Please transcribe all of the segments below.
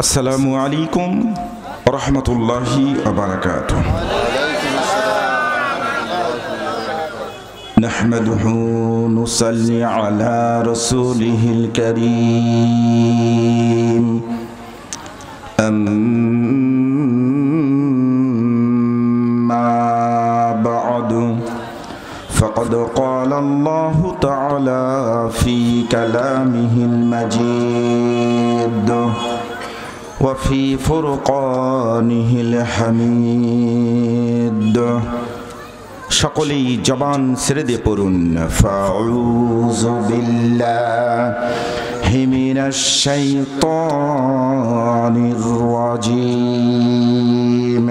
আসসালামু আলাইকুম ওয়া রাহমাতুল্লাহি ওয়া বারাকাতুহু। নাহমাদুহু নুসাল্লি আলা রাসূলিহিল কারীম। আম্মা বা'দু فقد قال الله تعالى في كلامه المجيد وفي فرقانه الحميد। সকলেই জবান ছেড়ে দিয়ে পড়ুন ফাউযু বিল্লাহি মিনাশ শাইতানির রাজীম।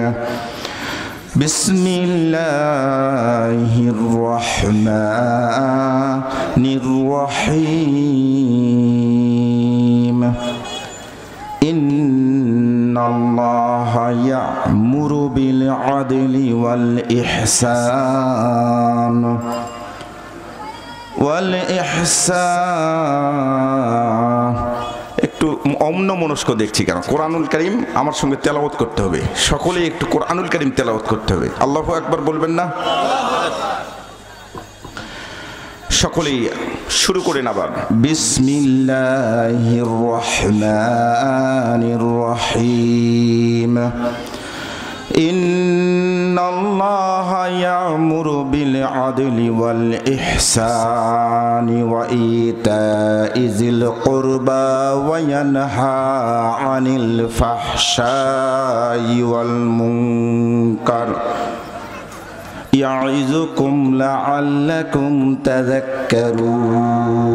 বিসমিল্লাহির রহমানির রহিম। ইন্নাল্লাহা ইয়া'মুরু বিল আদলি ওয়াল ইহসান একটু অন্যমনস্ক দেখছি কেন? কোরআনুল কারীম আমার সঙ্গে তেলাওয়াত করতে হবে, সকলেই একটু কোরআনুল কারীম তেলাওয়াত করতে হবে। আল্লাহু আকবার বলবেন না? সকলেই শুরু করেন আবার। বিসমিল্লাহির রহমানির রহিম। ইন্নাল্লাহা ইয়া'মুরু বিল আদলি ওয়াল ইহসানি ওয়া ইতা'i যিল কুরবা ওয়া ইয়ানহা আনিল ফাহশাই ওয়াল মুনকার ইয়া'iযুকুম লা'আল্লাকুম তাযাক্কারুন।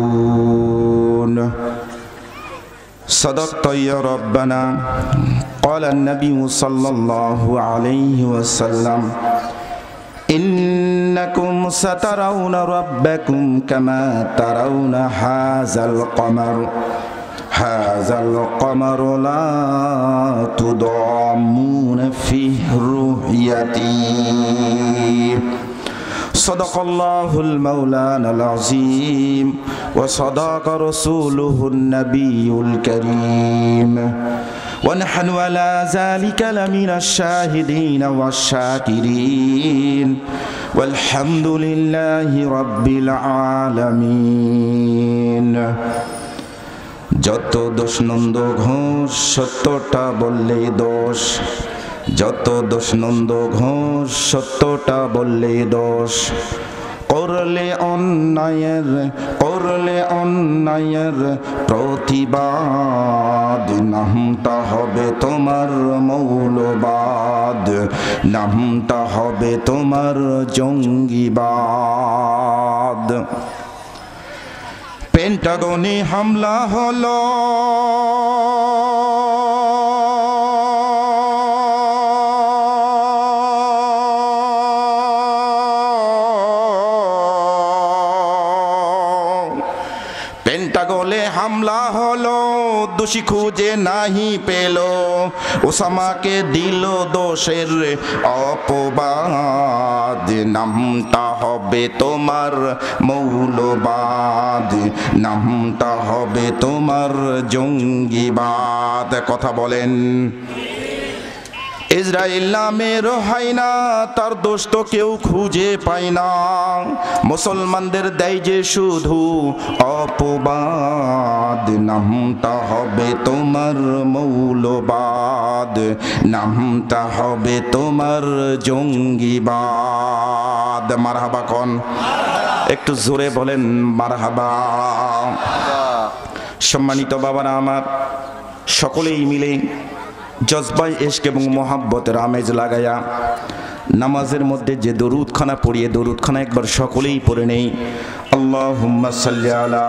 صدقت يا ربنا قال النبي صلى الله عليه وسلم إنكم سترون ربكم كما ترون هذا القمر لا تضامون فيه رؤيتي صدق الله المولانا العظيم وصدق رسوله النبي الكريم ونحن على ذلك لمن الشاهدين والشاكرين والحمد لله رب العالمين। যত দোষ নন্দ ঘোষ সত্যটা বললেই দোষ, যত দোষ নন্দ ঘোষ সত্যটা বললেই দোষ। করলে অন্যায়ের প্রতিবাদ নামটা হবে তোমার মৌলবাদ, নামটা হবে তোমার জঙ্গিবাদ। পেন্টাগনে হামলা হলো, পেন্টাগনে হামলা হলো, দোষী খুঁজে নাহি পেল, ওসামাকে দিল দোষের অপবাদ, নামটা হবে তোমার মৌলবাদ, নামটা হবে তোমার জঙ্গিবাদ। কথা বলেন। ইসরাইল নামের হয় না, তার দোষ তো কেউ খুঁজে পায় না, মুসলমানদের দেয় যে শুধু অপবাদ, নামটা হবে তোমার মৌলবাদ, নামটা হবে তোমার জঙ্গিবাদ। মারহাবা কোন? একটু জোরে বলেন মারহাবা। সম্মানিত বাবারা আমার, সকলেই মিলে জজবাই ইশক এবং মোহাব্বতের আমেজ লাগায়া নামাজের মধ্যে যে দরুদখানা পড়িয়ে দরুদখানা একবার সকলেই পড়ে নেই। আল্লাহুম্মা সাল্লি আলা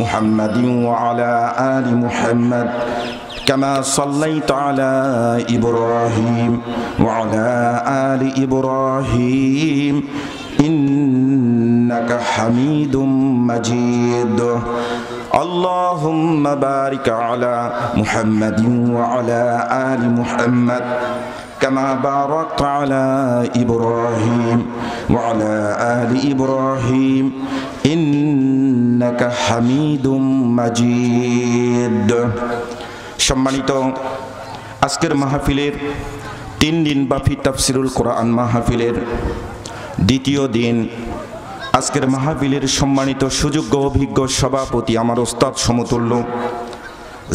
মুহাম্মাদিন ওয়া আলা আলি মুহাম্মাদ কামা সাল্লাইতা আলা ইব্রাহিম ওয়া আলা আলি ইব্রাহিম ইন্নাকা হামিদুম মাজিদ। اللهم بارك على محمد وعلى آل محمد كما باركت على إبراهيم وعلى آل إبراهيم إنك حميد مجيد। সম্মানিত, আজকের মাহফিলের 3 দিন ব্যাপী তাফসিরুল কোরআন মাহফিলের দ্বিতীয় দিন। আজকের মাহফিলের সম্মানিত সুযোগ্য অভিজ্ঞ সভাপতি আমার ওস্তাদ সমতুল্য,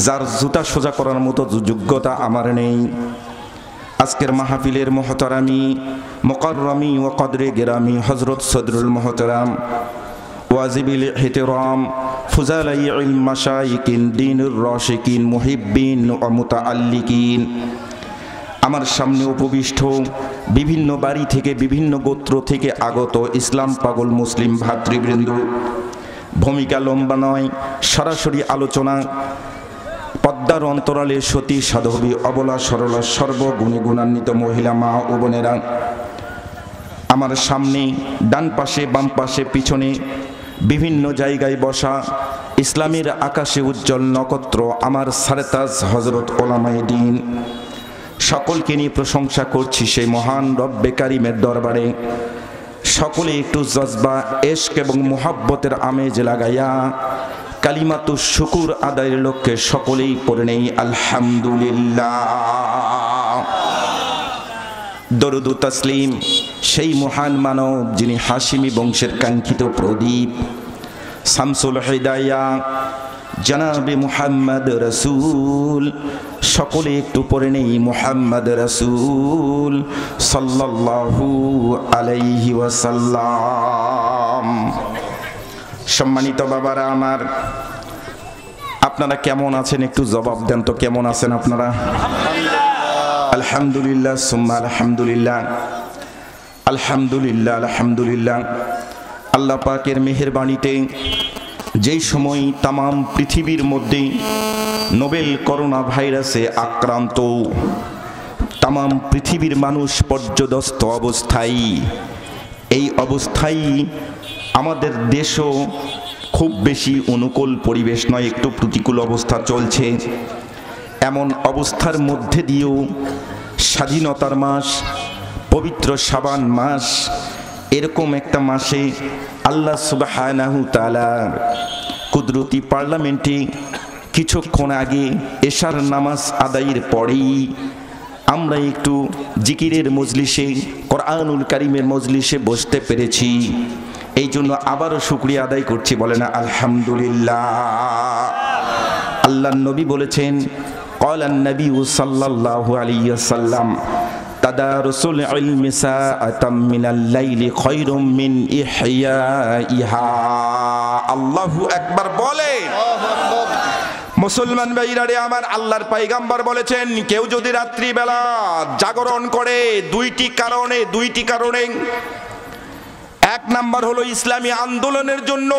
যার জুতা সোজা করার মতো যোগ্যতা আমার নেই। আজকের মাহফিলের মুহতারামি মুকাররমি ও কদরে গেরামি হযরত সদরুল মুহতারাম ওয়াজিবিল ইহতিরাম ফুজালাই ইলম মাশায়িকিন দ্বীনুর রাশিকিন মুহিব্বিন ও মুতাআল্লিকিন, আমার সামনে উপবিষ্ট বিভিন্ন বাড়ি থেকে বিভিন্ন গোত্র থেকে আগত ইসলাম পাগল মুসলিম ভাতৃবৃন্দ, ভূমিকা লম্বা নয়, সরাসরি আলোচনা, পদ্মার অন্তরালে সতী সাধবী অবলা সরলা সর্বগুণে গুণান্বিত মহিলা মা ও বোনেরা, আমার সামনে ডান পাশে বাম পাশে পিছনে বিভিন্ন জায়গায় বসা ইসলামের আকাশে উজ্জ্বল নক্ষত্র আমার সারতাজ হযরত ওলামায়ে দ্বীন, সকলকে নিয়ে প্রশংসা করছি সেই মহান রব্বে কারিমের দরবারে। সকলে একটু জজবা ইশক এবং মুহাব্বতের আমেজ লাগাইয়া কালিমাতু শুকুর আদায়ের লক্ষ্যে সকলেই পড়ে নেই আলহামদুলিল্লাহ। দরুদ ও তাসলিম সেই মহান মানব যিনি হাশিমি বংশের কাঙ্ক্ষিত প্রদীপ, শামসুল হিদায়া জনাবে মুহাম্মদ রাসূল, সকলে একটু পড়ে নেই মুহাম্মদ রাসূল সাল্লাল্লাহু আলাইহি ওয়াসাল্লাম। সম্মানিত বাবারা আমার, আপনারা কেমন আছেন একটু জবাব দেন তো, কেমন আছেন আপনারা? আলহামদুলিল্লাহ সুম্মা আলহামদুলিল্লাহ, আলহামদুলিল্লাহ আলহামদুলিল্লাহ। আল্লাহ পাকের মেহেরবানিতে যেই সময় তাম পৃথিবীর মধ্যে নোবেল করোনা ভাইরাসে আক্রান্ত, তাম পৃথিবীর মানুষ পর্যদস্ত অবস্থায়, এই অবস্থায় আমাদের দেশও খুব বেশি অনুকূল পরিবেশ নয়, একটু প্রতিকূল অবস্থা চলছে। এমন অবস্থার মধ্যে দিয়েও স্বাধীনতার মাস, পবিত্র শাবান মাস, এরকম একটা মাসে আল্লাহ সুবহানাহু তাআলা কুদরতি পার্লামেন্টে কিছুক্ষণ আগে এশার নামাজ আদায়ের পরেই আমরা একটু জিকিরের মজলিসে, কোরআনুল কারীমের মজলিসে বসতে পেরেছি। এই জন্য আবারও শুকরিয়া আদায় করছি, বলে না আলহামদুলিল্লাহ। আল্লাহর নবী বলেছেন, ক্বালান নবী সাল্লাল্লাহু আলাইহি ওয়াসাল্লাম তাদারুসুল ইলমি সাআতাম মিনাল লাইলি খায়রুম মিন ইহইয়াইহা। আল্লাহু আকবার বলে। মুসলমান ভাইরা রে আমার, আল্লাহর পয়গম্বর বলেছেন কেউ যদি রাত্রি বেলা জাগরণ করে দুইটি কারণে, এক নাম্বার হলো ইসলামী আন্দোলনের জন্য,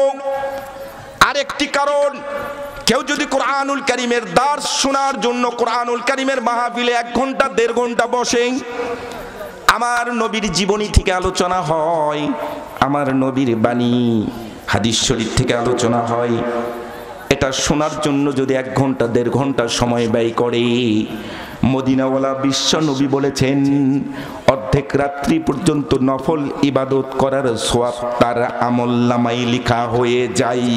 আরেকটি কারণ কেউ যদি কোরআনুল কারীমের দার্স শোনার জন্য কোরআনুল কারীমের মাহফিলে 1 ঘন্টা 1.5 ঘন্টা বসে, আমার নবীর জীবনী থেকে আলোচনা হয়, আমার নবীর বাণী হাদিস শরীফ থেকে আলোচনা হয়, এটা শোনার জন্য যদি 1 ঘন্টা 1.5 ঘন্টা সময় ব্যয় করে, মদিনাওয়ালা বিশ্ব নবী বলেছেন অর্ধেক রাত্রি পর্যন্ত নফল ইবাদত করার সওয়াব তার আমলনামায় লেখা হয়ে যায়।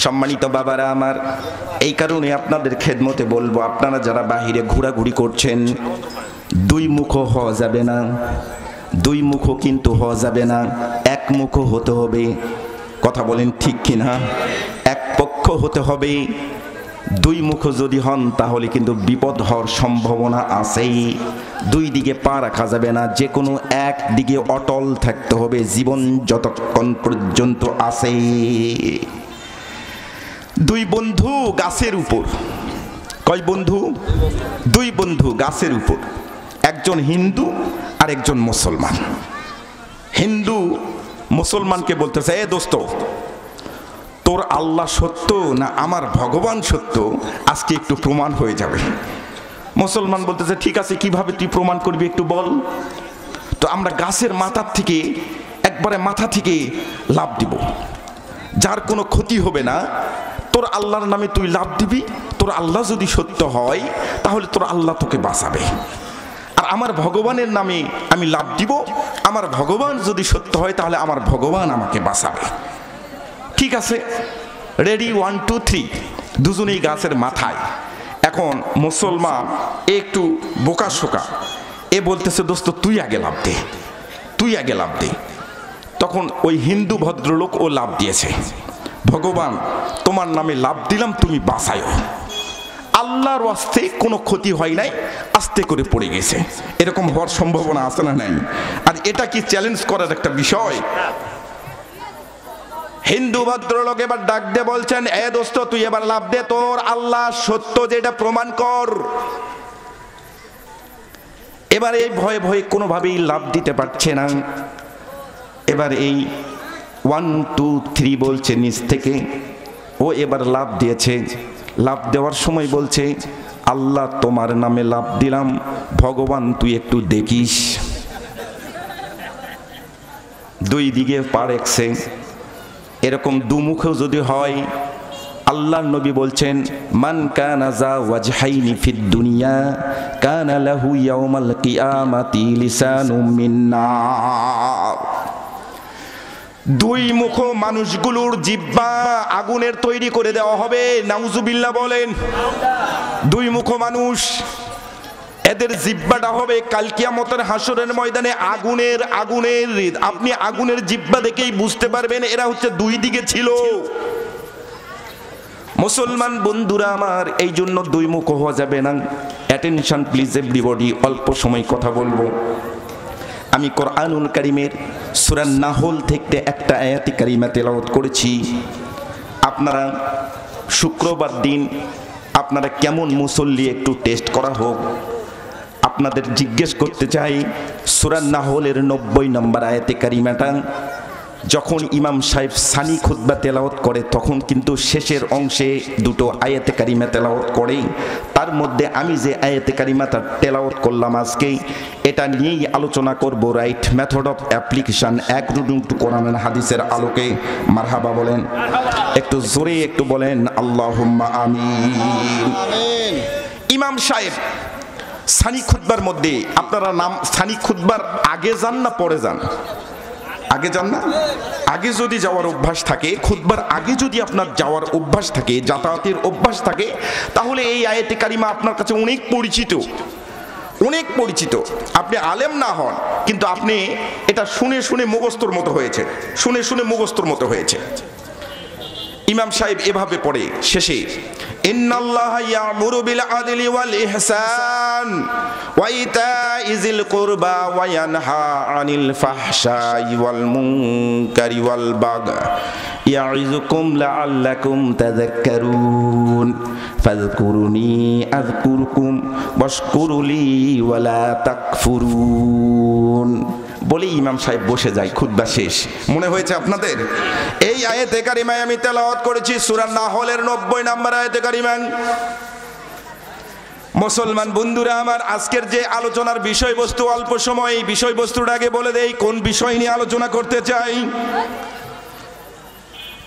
সম্মানিত বাবারা আমার, এই কারণে আপনাদের খেদমতে বলবো, আপনারা যারা বাহিরে ঘোরাঘুরি করছেন, 2 মুখ হওয়া যাবে না, 2 মুখ কিন্তু হওয়া যাবে না, 1 মুখ হতে হবে। কথা বলেন ঠিক কিনা? এক পক্ষ হতে হবে। 2 মুখ যদি হন তাহলে কিন্তু বিপদ হওয়ার সম্ভাবনা আছেই। 2 দিকে পা রাখা যাবে না, যে কোনো এক দিকে অটল থাকতে হবে জীবন যতক্ষণ পর্যন্ত আছে। 2 বন্ধু গাছের উপর, কয় বন্ধু? 2 বন্ধু গাছের উপর, একজন হিন্দু আর একজন মুসলমান। হিন্দু মুসলমানকে বলতেছে, এ দোস্ত, তোর আল্লাহ সত্য না আমার ভগবান সত্য, আজকে একটু প্রমাণ হয়ে যাবে। মুসলমান বলতেছে, ঠিক আছে, কিভাবে তুই প্রমাণ করবি একটু বল। তো আমরা গাছের মাথার থেকে, একবারে মাথা থেকে লাফ দিব, যার কোনো ক্ষতি হবে না। তোর আল্লাহর নামে তুই লাফ দিবি, তোর আল্লাহ যদি সত্য হয় তাহলে তোর আল্লাহ তোকে বাঁচাবে, আর আমার ভগবানের নামে আমি লাফ দিব, আমার ভগবান যদি সত্য হয় তাহলে আমার ভগবান আমাকে বাঁচাবে। ঠিক আছে, রেডি, 1 2 3, দুজনেই গাছের মাথায়। এখন মুসলমান একটু বোকা শোকা, এ বলতেছে দোস্ত তুই আগে লাভ দে, তুই আগে লাভ দে। তখন ওই হিন্দু ভদ্রলোক ও লাভ দিয়েছে, ভগবান তোমার নামে লাভ দিলাম, তুমি বাঁচায়ো। আল্লাহর ওয়াস্তে কোনো ক্ষতি হয় নাই, আস্তে করে পড়ে গেছে। এরকম হওয়ার সম্ভাবনা আছে না নাই? আর এটা কি চ্যালেঞ্জ করার একটা বিষয়? হিন্দু ভদ্রলোক এবার ডাক দিয়ে বলছেন, এ দোস্ত তুই এবার লাভ দে, তোর আল্লাহ সত্য যেটা প্রমাণ কর। এবার এই ভয়ে ভয়ে কোনোভাবেই লাভ দিতে পারছে না। এবার এই 1 2 3 বলছে নিচ থেকে, ও এবার লাভ দিয়েছে। লাভ দেওয়ার সময় বলছে, আল্লাহ তোমার নামে লাভ দিলাম, ভগবান তুই একটু দেখিস। দুই দিকে পা রেখেছে। এরকম দুমুখেও যদি হয়, আল্লাহর নবী বলছেন, মান কানা যা ওয়াজহাইনি ফিদ দুনিয়া কানা লাহু ইয়াউমাল কিয়ামাতি লিসানুম মিন নার। দুই মুখ মানুষগুলোর জিহ্বা আগুনের তৈরি করে দেওয়া হবে। নাউজুবিল্লাহ বলেন। দুই মুখ মানুষ, এদের জিহ্বাটা হবে কাল কিয়ামতের হাসরের ময়দানে আগুনের। আপনি আগুনের জিহ্বা দেখেই বুঝতে পারবেন এরা হচ্ছে দুই দিকে ছিল। মুসলমান বন্ধুরা আমার, এই জন্য দুই মুখ হওয়া যাবে না। অ্যাটেনশন প্লিজ এভরিবডি, অল্প সময় কথা বলবো। আমি কোরআনুল কারীমের সূরা নাহল থেকে একটা আয়াতে কারিমা তেলাওয়াত করেছি। আপনারা শুক্রবার দিন আপনারা কেমন মুসল্লি একটু টেস্ট করা হোক। আপনাদের জিজ্ঞেস করতে চাই, সূরা নাহলের 90 নম্বর আয়াতে কারিমাটা যখন ইমাম সাহেব সানি খুতবা তেলাওয়াত করে, তখন কিন্তু শেষের অংশে দুটো আয়াতে কারিমা তেলাওয়াত করে। তার মধ্যে আমি যে আয়াতে কারিমাটা তেলাওয়াত করলাম আজকে, এটা নিয়েই আলোচনা করব, রাইট মেথড অফ অ্যাপ্লিকেশন, একটু কোরআন হাদিসের আলোকে। মারহাবা বলেন, একটু জোরে একটু বলেন আল্লাহুম্মা আমিন। ইমাম সাহেব সানি খুতবার মধ্যে, আপনারা নাম সানি খুতবার আগে যান না পরে যান? আগে যান না? আগে যদি যাওয়ার অভ্যাস থাকে, খুতবার আগে যদি আপনার যাওয়ার অভ্যাস থাকে, যাতায়াতের অভ্যাস থাকে, তাহলে এই আয়াতে কারিমা আপনার কাছে অনেক পরিচিত, অনেক পরিচিত। আপনি আলেম না হন, কিন্তু আপনি এটা শুনে শুনে মুখস্থর মতো হয়েছে, শুনে শুনে মুখস্থর মতো হয়েছে। ইমাম সাহেব এভাবে পড়ে শেষে, ইন্নাল্লাহা ইয়ামুরু বিল আদলি ওয়াল ইহসান ওয়া ইতাইজিল কুরবা ওয়া ইয়ানহা আনিল ফাহশাই ওয়াল মুনকারি ওয়াল বাগই ইয়াইযুকুম লাআল্লাকুম তাযাক্কারুন ফাযকুরুনি আযকুরকুম ওয়াশকুরুলি ওয়া লা তাকফুরুন। বলে ইমাম সাহেব বসে যায়, খুতবা শেষ। মনে হয়েছে আপনাদের? এই আয়াতে কারিমায় আমি তেলাওয়াত করেছি সূরা নাহলের 90 নম্বর আয়াতে কারিমা। মুসলমান বন্ধুরা আমার, আজকের যে আলোচনার বিষয়বস্তু, অল্প সময় বিষয়বস্তুটা আগে বলে দেই কোন বিষয় নিয়ে আলোচনা করতে চাই।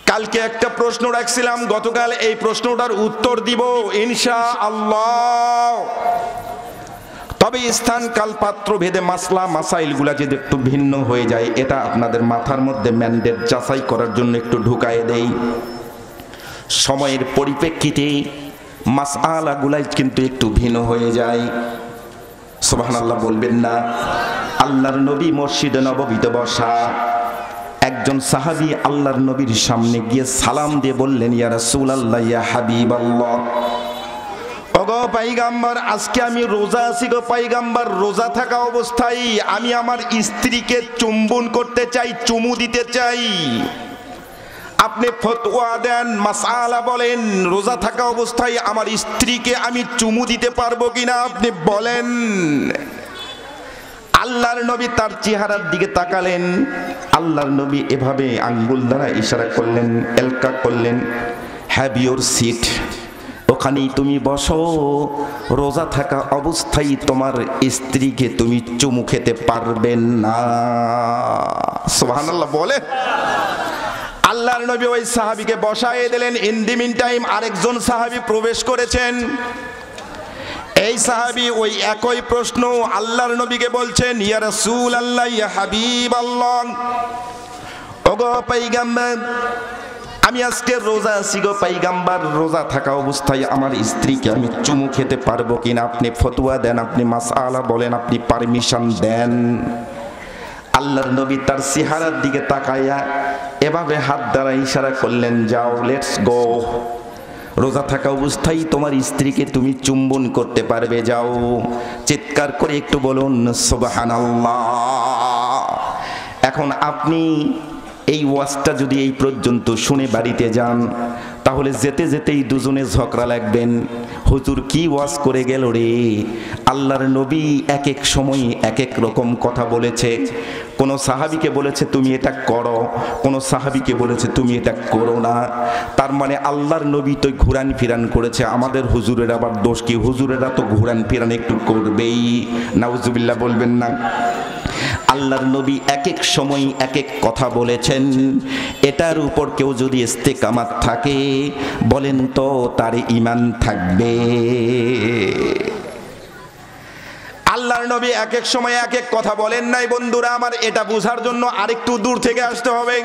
কালকে একটা প্রশ্ন রাখছিলাম, গতকাল এই প্রশ্নটার উত্তর দিব ইনশাআল্লাহ। তবে স্থান কাল পাত্র ভেদে মাসলা মাসাইলগুলা যদি একটু ভিন্ন হয়ে যায়, এটা আপনাদের মাথার মধ্যে ম্যান্ডেট যাচাই করার জন্য একটু ঢুকায়ে দেই। সময়ের পরিপ্রেক্ষিতে মাসআলাগুলাই কিন্তু একটু ভিন্ন হয়ে যায়। সুবহানাল্লাহ বলবেন না? আল্লাহর নবী মসজিদে নববীতে বসা, একজন সাহাবী আল্লাহর নবীর সামনে গিয়ে সালাম দিয়ে বললেন, ইয়া রাসূলুল্লাহ, ইয়া হাবিবাল্লাহ, ওগো পয়গম্বর, আজকে আমি রোজা আছি গো পয়গম্বর। রোজা থাকা অবস্থায় আমি আমার স্ত্রীকে চুম্বন করতে চাই, চুমু দিতে চাই। আপনি ফতোয়া দেন, মাসআলা বলেন, রোজা থাকা অবস্থায় আমার স্ত্রীকে আমি চুমু দিতে পারবো কিনা আপনি বলেন। আল্লাহর নবী তার চেহারার দিকে তাকালেন। আল্লাহর নবী এভাবে আঙ্গুল দ্বারা ইশারা করলেন, এলকা করলেন, হ্যাভ ইউর সিট, ওখানেই তুমি বসো। রোজা থাকা অবস্থায় তোমার স্ত্রীকে তুমি চুমু খেতে পারবেন না। সুবহানাল্লাহ বলে। আল্লাহর নবী ওই সাহাবীকে বসায় দিলেন। ইন দি মিন টাইম আরেকজন সাহাবী প্রবেশ করেছেন। এই সাহাবী ওই একই প্রশ্ন আল্লাহর নবীকে বলছেন, ইয়া রাসূলুল্লাহ, ইয়া হাবিবাল্লাহ, ওগো পয়গম্বর, আমি আজকে রোজা আছি গো পাইগাম্বার, রোজা থাকা অবস্থায় আমার স্ত্রীকে আমি চুমু খেতে পারবো কিনা আপনি ফতোয়া দেন, আপনি মাসআলা বলেন, আপনি পারমিশন দেন। আল্লাহর নবী তার চেহারার দিকে তাকাইয়া এভাবে হাত দ্বারা ইশারা করলেন, যাও লেটস গো, রোজা থাকা অবস্থায় তোমার স্ত্রীকে তুমি চুম্বন করতে পারবে, যাও। চিৎকার করে একটু বলুন সুবহানাল্লাহ। এখন আপনি এই ওয়াজটা যদি এই পর্যন্ত শুনে বাড়িতে যান, তাহলে যেতে যেতেই দুজনে ঝগড়া লাগবেন, হুজুর কি ওয়াজ করে গেল রে। আল্লাহর নবী এক এক সময় এক এক রকম কথা বলেছে। কোন সাহাবীকে বলেছে তুমি এটা করো, কোন সাহাবীকে বলেছে তুমি এটা করো না। তার মানে আল্লাহর নবী তো ঘুরান ফিরান করেছে, আমাদের হুজুরের আবার দোষ কি? হুজুরেরা তো ঘুরান ফিরান একটু করবেই, নাউজুবিল্লাহ বলবেন না। আল্লাহর নবী এক এক সময় এক এক কথা বলেছেন। এটার উপর কেউ যদি ইস্তেকামাত থাকে, বলেন তো তার ঈমান থাকবে? আল্লাহর নবী এক এক সময় এক এক কথা বলেন নাই বন্ধুরা আমার, এটা বোঝার জন্য আরেকটু দূর থেকে আসতে হবে।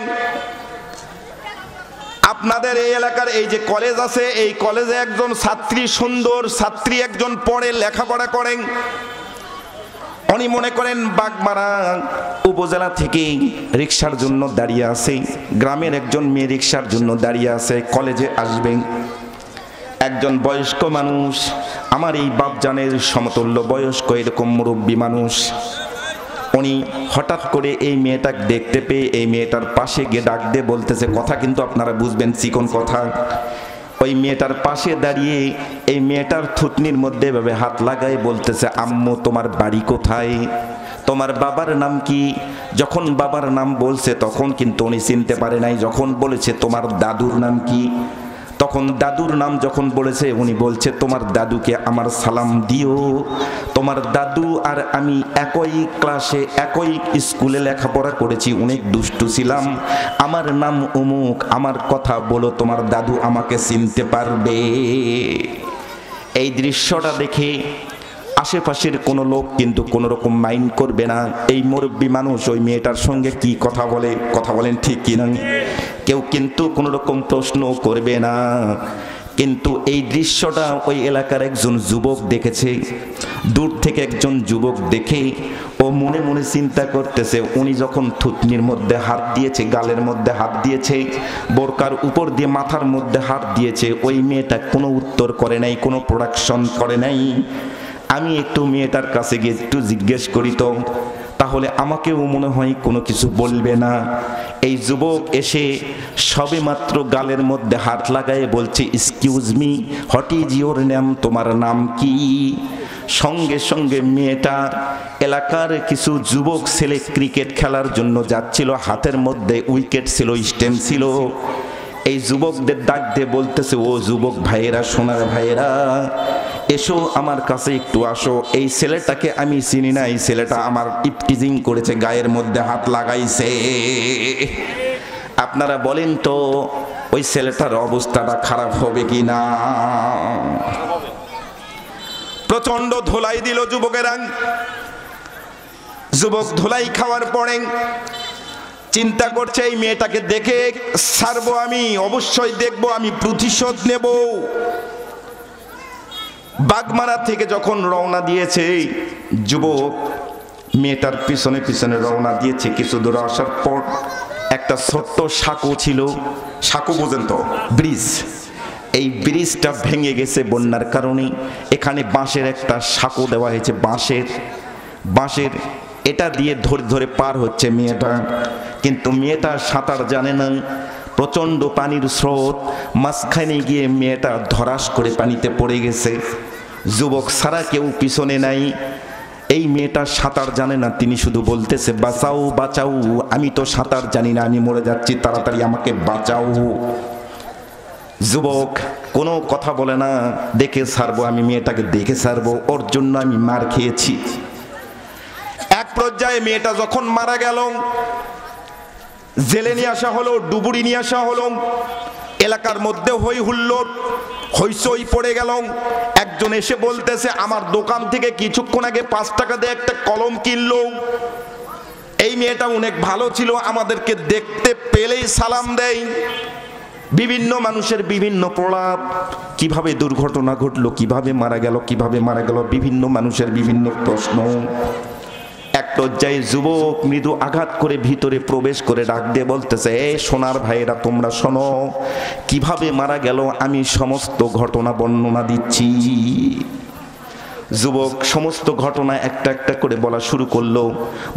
আপনাদের এই এলাকার এই যে কলেজ আছে, এই কলেজে একজন ছাত্রী, সুন্দর ছাত্রী একজন পড়ে, লেখাপড়া করেন। উনি মনে করেন বাগমারা উপজেলা থেকে রিকশার জন্য দাঁড়িয়ে আছে, গ্রামের একজন মেয়ে রিকশার জন্য দাঁড়িয়ে আছে, কলেজে আসবেন। একজন বয়স্ক মানুষ, আমার এই বাপজানের সমতুল্য বয়স্ক এরকম মুরব্বী মানুষ, উনি হঠাৎ করে এই মেয়েটাকে দেখতে পেয়ে এই মেয়েটার পাশে গিয়ে ডাক দিয়ে বলতেছে, কথা কিন্তু আপনারা বুঝবেন, চিকন কথা। ওই মেয়েটার পাশে দাঁড়িয়ে এই মেয়েটার থুতনির মধ্যে এভাবে হাত লাগায় বলতেছে, আম্মু তোমার বাড়ি কোথায়, তোমার বাবার নাম কি? যখন বাবার নাম বলছে তখন কিন্তু উনি চিনতে পারে নাই। যখন বলেছে তোমার দাদুর নাম কি, তখন দাদুর নাম যখন বলেছে উনি বলছে, তোমার দাদুকে আমার সালাম দিও, তোমার দাদু আর আমি একই ক্লাসে একই স্কুলে লেখাপড়া করেছি, অনেক দুষ্টু ছিলাম, আমার নাম অমুক, আমার কথা বলো, তোমার দাদু আমাকে চিনতে পারবে। এই দৃশ্যটা দেখে আশেপাশের কোনো লোক কিন্তু কোনো রকম মাইন্ড করবে না। এই মুরব্বী মানুষ ওই মেয়েটার সঙ্গে কি কথা বলে, কথা বলেন ঠিক কি না, কেউ কিন্তু কোনো রকম প্রশ্ন করবে না। কিন্তু এই দৃশ্যটা ওই এলাকার একজন যুবক দেখেছে। দূর থেকে একজন যুবক দেখে ও মনে মনে চিন্তা করতেছে, উনি যখন থুতনির মধ্যে হাত দিয়েছে, গালের মধ্যে হাত দিয়েছে, বোরকার উপর দিয়ে মাথার মধ্যে হাত দিয়েছে, ওই মেয়েটা কোনো উত্তর করে নাই, কোনো প্রোডাকশন করে নাই। আমি একটু মেয়েটার কাছে গিয়ে একটু জিজ্ঞেস করি তো, তাহলে আমাকেও মনে হয় কোনো কিছু বলবে না। এই যুবক এসে সবে মাত্র গালের মধ্যে হাত লাগায় বলছে, excuse me, what is your name, তোমার নাম কি? সঙ্গে সঙ্গে মেয়েটা, এলাকার কিছু যুবক ছেলে ক্রিকেট খেলার জন্য যাচ্ছিল, হাতের মধ্যে উইকেট ছিল, স্টেম ছিল। এই যুবকদের ডাক দিয়ে বলতেছে, ও যুবক ভাইয়েরা, সোনার ভাইয়েরা, এসো আমার কাছে একটু আসো। এই ছেলেটাকে আমি চিনি না, এই ছেলেটা আমার ইপটিজিং করেছে, গায়ের মধ্যে হাত লাগাইছে। আপনারা বলেন তো ওই ছেলেটার অবস্থাটা খারাপ হবে কি না? প্রচন্ড ধোলাই দিল যুবকেরা। যুবক ধোলাই খাওয়ার পরে চিন্তা করছে, এই মেয়েটাকে দেখে ছাড়বো আমি, অবশ্যই দেখবো, আমি প্রতিশোধ নেব। বাগমারা থেকে যখন রওনা দিয়েছে যুবক, মেয়েটার পিছনে পিছনে রওনা দিয়েছে। কিছু দূর আসার পর একটা ছোট্ট সাঁকো ছিল, সাঁকো বোঝেন তো, ব্রিজ, এই ব্রিজটা ভেঙে গেছে বন্যার কারণে। এখানে বাঁশের একটা সাঁকো দেওয়া হয়েছে, বাঁশের এটা দিয়ে ধরে ধরে পার হচ্ছে মেয়েটা। কিন্তু মেয়েটা সাঁতার জানে না, প্রচন্ড পানির স্রোত, মাঝখানে গিয়ে মেয়েটা ধরাস করে পানিতে পড়ে গেছে। যুবক ছাড়া কেউ পিছনে নাই। এই মেয়েটা সাঁতার জানে না, তিনি শুধু বলতেছে, বাঁচাও বাঁচাও, আমি তো সাঁতার জানি না, আমি মরে যাচ্ছি, তাড়াতাড়ি আমাকে বাঁচাও। যুবক কোনো কথা বলে না, দেখে ছাড়বো, আমি মেয়েটাকে দেখে ছাড়বো, ওর জন্য আমি মার খেয়েছি। এক পর্যায়ে মেয়েটা যখন মারা গেল, জেলে নিয়ে আসা হলো, ডুবুরি নিয়ে আসা হলো। এলাকার মধ্যে হই হুল্লোড়, হইচই পড়ে গেল। একজন এসে বলতেছে, আমার দোকান থেকে কিছুক্ষণ আগে 5 টাকা দিয়ে একটা কলম কিনলো। এই মেয়েটা অনেক ভালো ছিল, আমাদেরকে দেখতে পেলেই সালাম দেয়। বিভিন্ন মানুষের বিভিন্ন প্রলাপ, কিভাবে দুর্ঘটনা ঘটলো, কিভাবে মারা গেল, বিভিন্ন মানুষের বিভিন্ন প্রশ্ন। এক পর্যায়ে যুবক মৃদু আঘাত করে ভিতরে প্রবেশ করে ডাক দিয়ে বলতেছে, এ সোনার ভাইয়েরা তোমরা শোনো, কিভাবে মারা গেল আমি সমস্ত ঘটনা বর্ণনা দিচ্ছি। যুবক সমস্ত ঘটনা একটা একটা করে বলা শুরু করলো।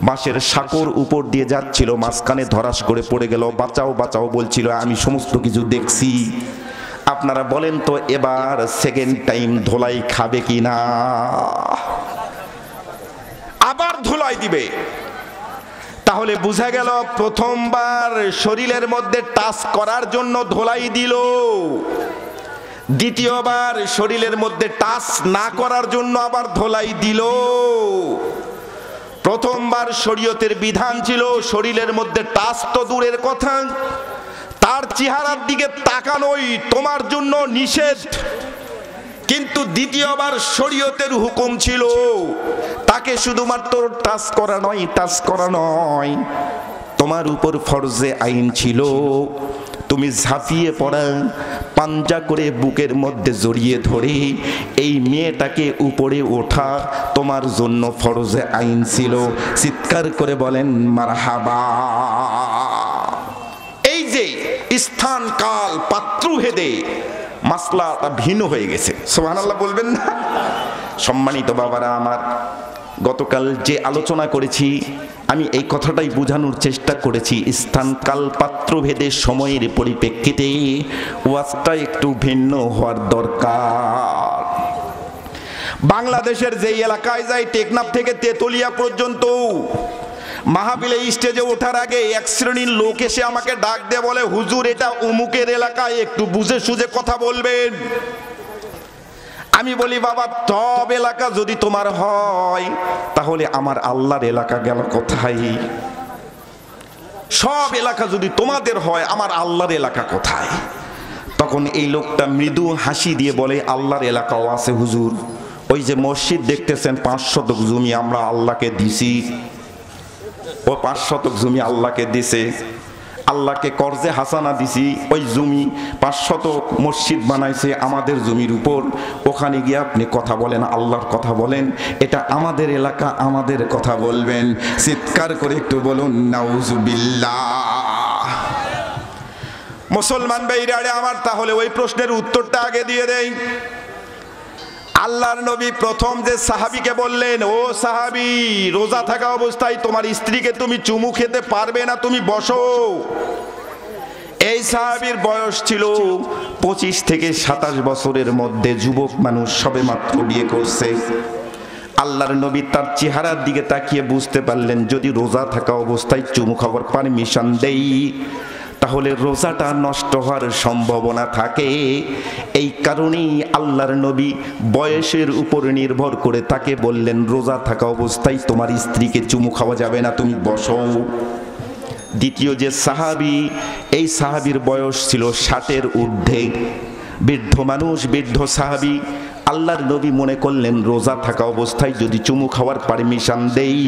বাঁশের সাঁকোর উপর দিয়ে যাচ্ছিল, মাঝখানে ধরাস করে পড়ে গেল, বাঁচাও বাঁচাও বলছিল, আমি সমস্ত কিছু দেখছি। আপনারা বলেন তো এবার সেকেন্ড টাইম ধোলাই খাবে কি না? আবার ধুলাই দিবে। তাহলে বোঝা গেল প্রথমবার শরীরের মধ্যে টাচ করার জন্য ধোলাই দিল, দ্বিতীয়বার শরীরের মধ্যে টাচ না করার জন্য আবার ধোলাই দিল। প্রথমবার শরীয়তের বিধান ছিল শরীরের মধ্যে টাচ তো দূরের কথা, তার চেহারার দিকে তাকানোই তোমার জন্য নিষেধ। কিন্তু দ্বিতীয়বার শরীয়তের হুকুম ছিল তাকে শুধুমাত্র টাচ করা নয়, তোমার উপর ফরজে আইন ছিল তুমি ঝাঁপিয়ে পড়া, পাঞ্জা করে বুকের মধ্যে জড়িয়ে ধরে এই মেয়েটাকে উপরে ওঠা তোমার জন্য ফরজে আইন ছিল। চিৎকার করে বলেন মারহাবা। এই যে স্থান কাল পাত্রভেদে মাসলাটা ভিন্ন হয়ে গেছে, সুবহানাল্লাহ বলবেন না? সম্মানিত বাবারা আমার, গতকাল যে আলোচনা করেছি আমি এই কথাটাই বোঝানোর চেষ্টা করেছি, স্থান কাল পাত্রভেদে সময়ের পরিপ্রেক্ষিতে ওয়াজটা একটু ভিন্ন হওয়ার দরকার। বাংলাদেশের যেই এলাকায় যাই, টেকনাফ থেকে তেতুলিয়া পর্যন্ত, মাহফিলে স্টেজে ওঠার আগে এক শ্রেণীর লোক এসে আমাকে ডাক দিয়ে বলে, হুজুর এটা অমুকের এলাকায়, একটু বুঝে সুঝে কথা বলবেন। আমি বলি, বাবা সব এলাকা যদি তোমার হয় তাহলে আমার আল্লাহর এলাকা গেল কোথায়? সব এলাকা যদি তোমাদের হয় আমার আল্লাহর এলাকা কোথায়? তখন এই লোকটা মৃদু হাসি দিয়ে বলে, আল্লাহর এলাকাও আছে হুজুর, ওই যে মসজিদ দেখতেছেন 5 শতক জমি আমরা আল্লাহকে দিছি, ও 5 শতক জমি আল্লাহকে দিছে, আল্লাহকে কর্জে হাসানা দিছি, ওই জমি 5 শতক মসজিদ বানাইছে আমাদের জমির উপর, ওখানে গিয়ে আপনি কথা বলেন, আল্লাহর কথা বলেন, এটা আমাদের এলাকা, আমাদের কথা বলবেন। চিৎকার করে একটু বলুন নাউজুবিল্লাহ। মুসলমান ভাইরা আমার, তাহলে ওই প্রশ্নের উত্তরটা আগে দিয়ে দেই। আল্লাহর নবী প্রথম যে সাহাবীকে বললেন, ও সাহাবী, রোজা থাকা অবস্থায় তোমার স্ত্রীকে তুমি চুমু খেতে পারবে না, তুমি বসো। এই সাহাবীর বয়স ছিল 25 থেকে 27 বছরের মধ্যে, যুবক মানুষ, সবেমাত্র বিয়ে করছে। আল্লাহর নবী তার চেহারার দিকে তাকিয়ে বুঝতে পারলেন যদি রোজা থাকা অবস্থায় চুমু খাওয়ার পারমিশন দেই তাহলে রোজাটা নষ্ট হওয়ার সম্ভাবনা থাকে। এই কারণেই আল্লাহর নবী বয়সের উপর নির্ভর করে তাকে বললেন, রোজা থাকা অবস্থায় তোমার স্ত্রীকে চুমু খাওয়া যাবে না, তুমি বসো। দ্বিতীয় যে সাহাবী, এই সাহাবীর বয়স ছিল 60-এর ঊর্ধ্বে, বৃদ্ধ মানুষ, বৃদ্ধ সাহাবী। আল্লাহর নবী মনে করলেন রোজা থাকা অবস্থায় যদি চুমু খাওয়ার পারমিশন দেই,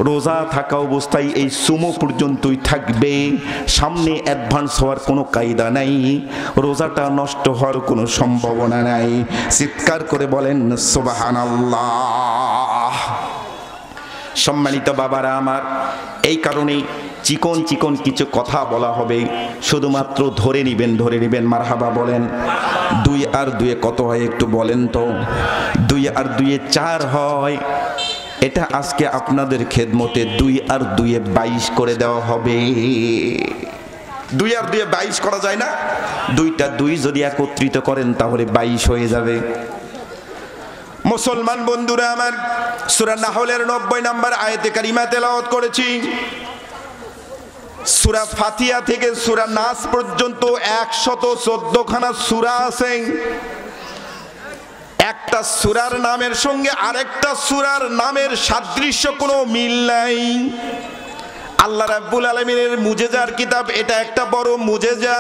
রোজা থাকা অবস্থায় এই চুমু পর্যন্তই থাকবে, সামনে অ্যাডভান্স হওয়ার কোনো কায়দা নাই, রোজাটা নষ্ট হওয়ার কোনো সম্ভাবনা নাই। চিৎকার করে বলেন সুবহানাল্লাহ। সম্মানিত বাবারা আমার, এই কারণেই চিকন চিকন কিছু কথা বলা হবে, শুধুমাত্র ধরে নিবেন। মারহাবা বলেন। 2 আর 2 কত হয় একটু বলেন তো? 2 আর 2 4 হয়। এটা আজকে আপনাদের খেদমতে 2 আর 2 22 করে দেওয়া হবে। 2 আর 2 22 করা যায় না? 2টা 2 যদি একত্রিত করেন তাহলে 22 হয়ে যাবে। মুসলমান বন্ধুরা আমার, সূরা নাহলের 90 নম্বর আয়াতে কারিমা তেলাওয়াত করেছি। সূরা ফাতিহা থেকে সূরা নাস পর্যন্ত 114 খানা সূরা আছে। একটা সূরার নামের সঙ্গে আরেকটা সূরার নামের সাদৃশ্য কোনো মিল নাই। আল্লাহ রাব্বুল আলামিনের মুজেজার কিতাব, এটা একটা বড় মুজেজা।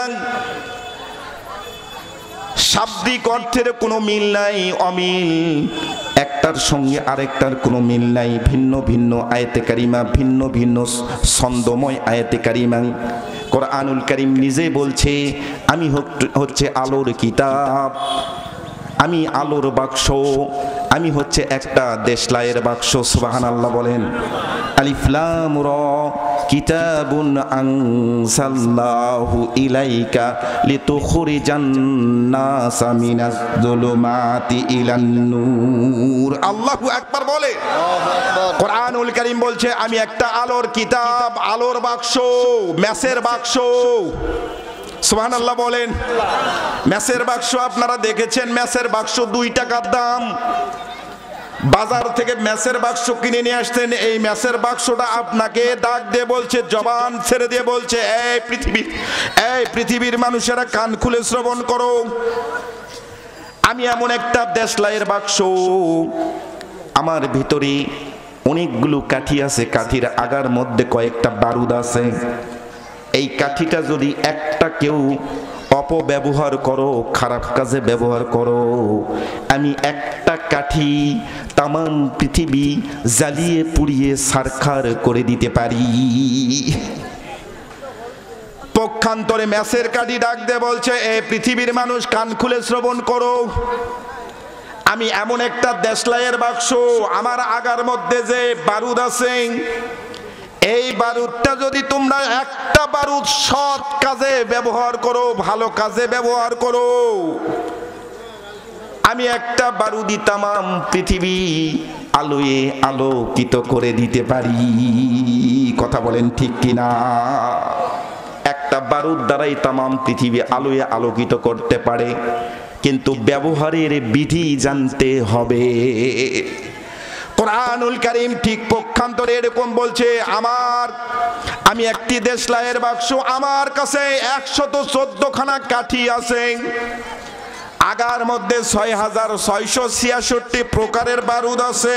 শাব্দিক অর্থের কোনো মিল নাই, অমিল। এক একটার সঙ্গে আরেকটার কোনো মিল নাই, ভিন্ন ভিন্ন আয়াতে কারিমা, ভিন্ন ভিন্ন ছন্দময় আয়াতে কারিমা। কোরআনুল কারীম নিজে বলছে আমি হচ্ছে আলোর কিতাব, আমি আলোর বাক্স, আমি হচ্ছে একটা দেশলাইয়ের বাক্স। সুবহানাল্লাহ বলেন। আলিফ লাম রা কিতাবুন আনসাল্লাহু ইলাইকা লিতুখরিজান নাসা মিনাজ যুলুমাতি ইলান নূর। আল্লাহু আকবার বলে। কোরআনুল কারীম বলছে আমি একটা আলোর কিতাব, আলোর বাক্স, মেসের বাক্স। সুবহানাল্লাহ বলেন। মেসের বাক্স আপনারা দেখেছেন, মেসের বাক্স 2 টাকার দাম। বাজার থেকে মেসের বাক্স কিনে নিয়ে আসতেন, এই মেসের বাক্সটা আপনাকে ডাক দিয়ে বলছে, জবান ছেড়ে দিয়ে বলছে, এই পৃথিবীর মানুষেরা কান খুলে শ্রবণ করো, আমি এমন একটা দেশলাইয়ের বাক্স, আমার ভিতরে অনেকগুলো কাঠি আছে, কাঠির আগার মধ্যে কয়েকটা বারুদ আছে। এই কাঠিটা যদি একটা কেউ অপব্যবহার করো, খারাপ কাজে ব্যবহার করো, আমি একটা কাঠি তামাম পৃথিবী জ্বালিয়ে পুড়িয়ে ছারখার করে দিতে পারি। পক্ষান্তরে মেসের কাঠি ডাক দিয়ে বলছে, এ পৃথিবীর মানুষ কান খুলে শ্রবণ করো, আমি এমন একটা দেশলাইয়ের বাক্স, আমার আগার মধ্যে যে বারুদ আছে, এই বারুদটা যদি তোমরা একটা বারুদ সৎ কাজে ব্যবহার করো, ভালো কাজে ব্যবহার করো, আমি একটা বারুদি তামাম পৃথিবী আলোয় আলোকিত করে দিতে পারি। কথা বলেন ঠিক কিনা? একটা বারুদ দ্বারাই তামাম পৃথিবী আলোয় আলোকিত করতে পারে, কিন্তু ব্যবহারের বিধি জানতে হবে। কোরআনুল কারীম ঠিক পক্ষান্তরে এরকম বলছে, আমি একটি দেশলাইয়ের বাক্স, আমার কাছে 114 খানা কাঠি আছে, আগার মধ্যে 6666 প্রকারের বারুদ আছে।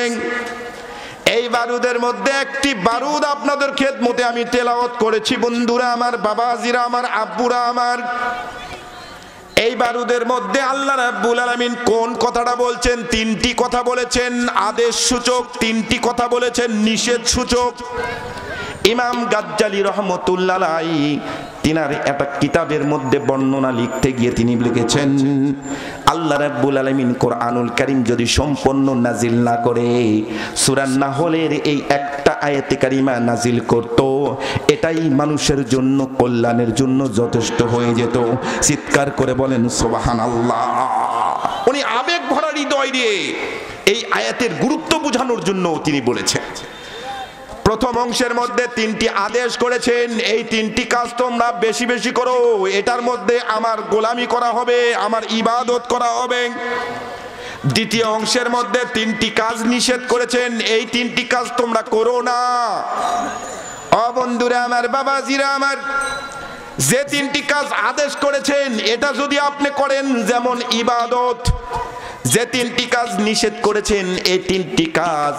এই বারুদের মধ্যে একটি বারুদ আপনাদের খেদমতে আমি তেলাওয়াত করেছি বন্ধুরা আমার, বাবাজিরা আমার, আব্বুরা আমার। এই বারুদের মধ্যে আল্লাহ রাব্বুল আলামিন কোন কথাটা বলছেন? 3টি কথা বলেছেন আদেশ সূচক, 3টি কথা বলেছেন নিষেধ সূচক। ইমাম গাজ্জালি রহমতুল্লাহ আলাইহি তিনার একটা কিতাবের মধ্যে বর্ণনা লিখতে গিয়ে তিনি লিখেছেন, আল্লাহ রাব্বুল আলামিন কোরআনুল কারীম যদি সম্পূর্ণ নাজিল না করে সূরা নাহলের এই একটা আয়াতে কারিমা নাজিল করত, এটাই মানুষের জন্য কল্যাণের জন্য যথেষ্ট হয়ে যেত। চিৎকার করে বলেন সুবহানাল্লাহ। উনি আবেগ ভরা হৃদয় দিয়ে এই আয়াতের গুরুত্ব বোঝানোর জন্য তিনি বলেছেন। প্রথম অংশের মধ্যে 3টি আদেশ করেছেন, এই 3টি কাজ তোমরা বেশি বেশি করো, এটার মধ্যে আমার গোলামি করা হবে, আমার ইবাদত করা হবে। দ্বিতীয় অংশের মধ্যে 3টি কাজ নিষেধ করেছেন, এই 3টি কাজ তোমরা করো না। ও বন্ধুরা আমার, বাবাজিরা আমার, যে 3টি কাজ আদেশ করেছেন এটা যদি আপনি করেন যেমন ইবাদত, যে 3টি কাজ নিষেধ করেছেন এই 3টি কাজ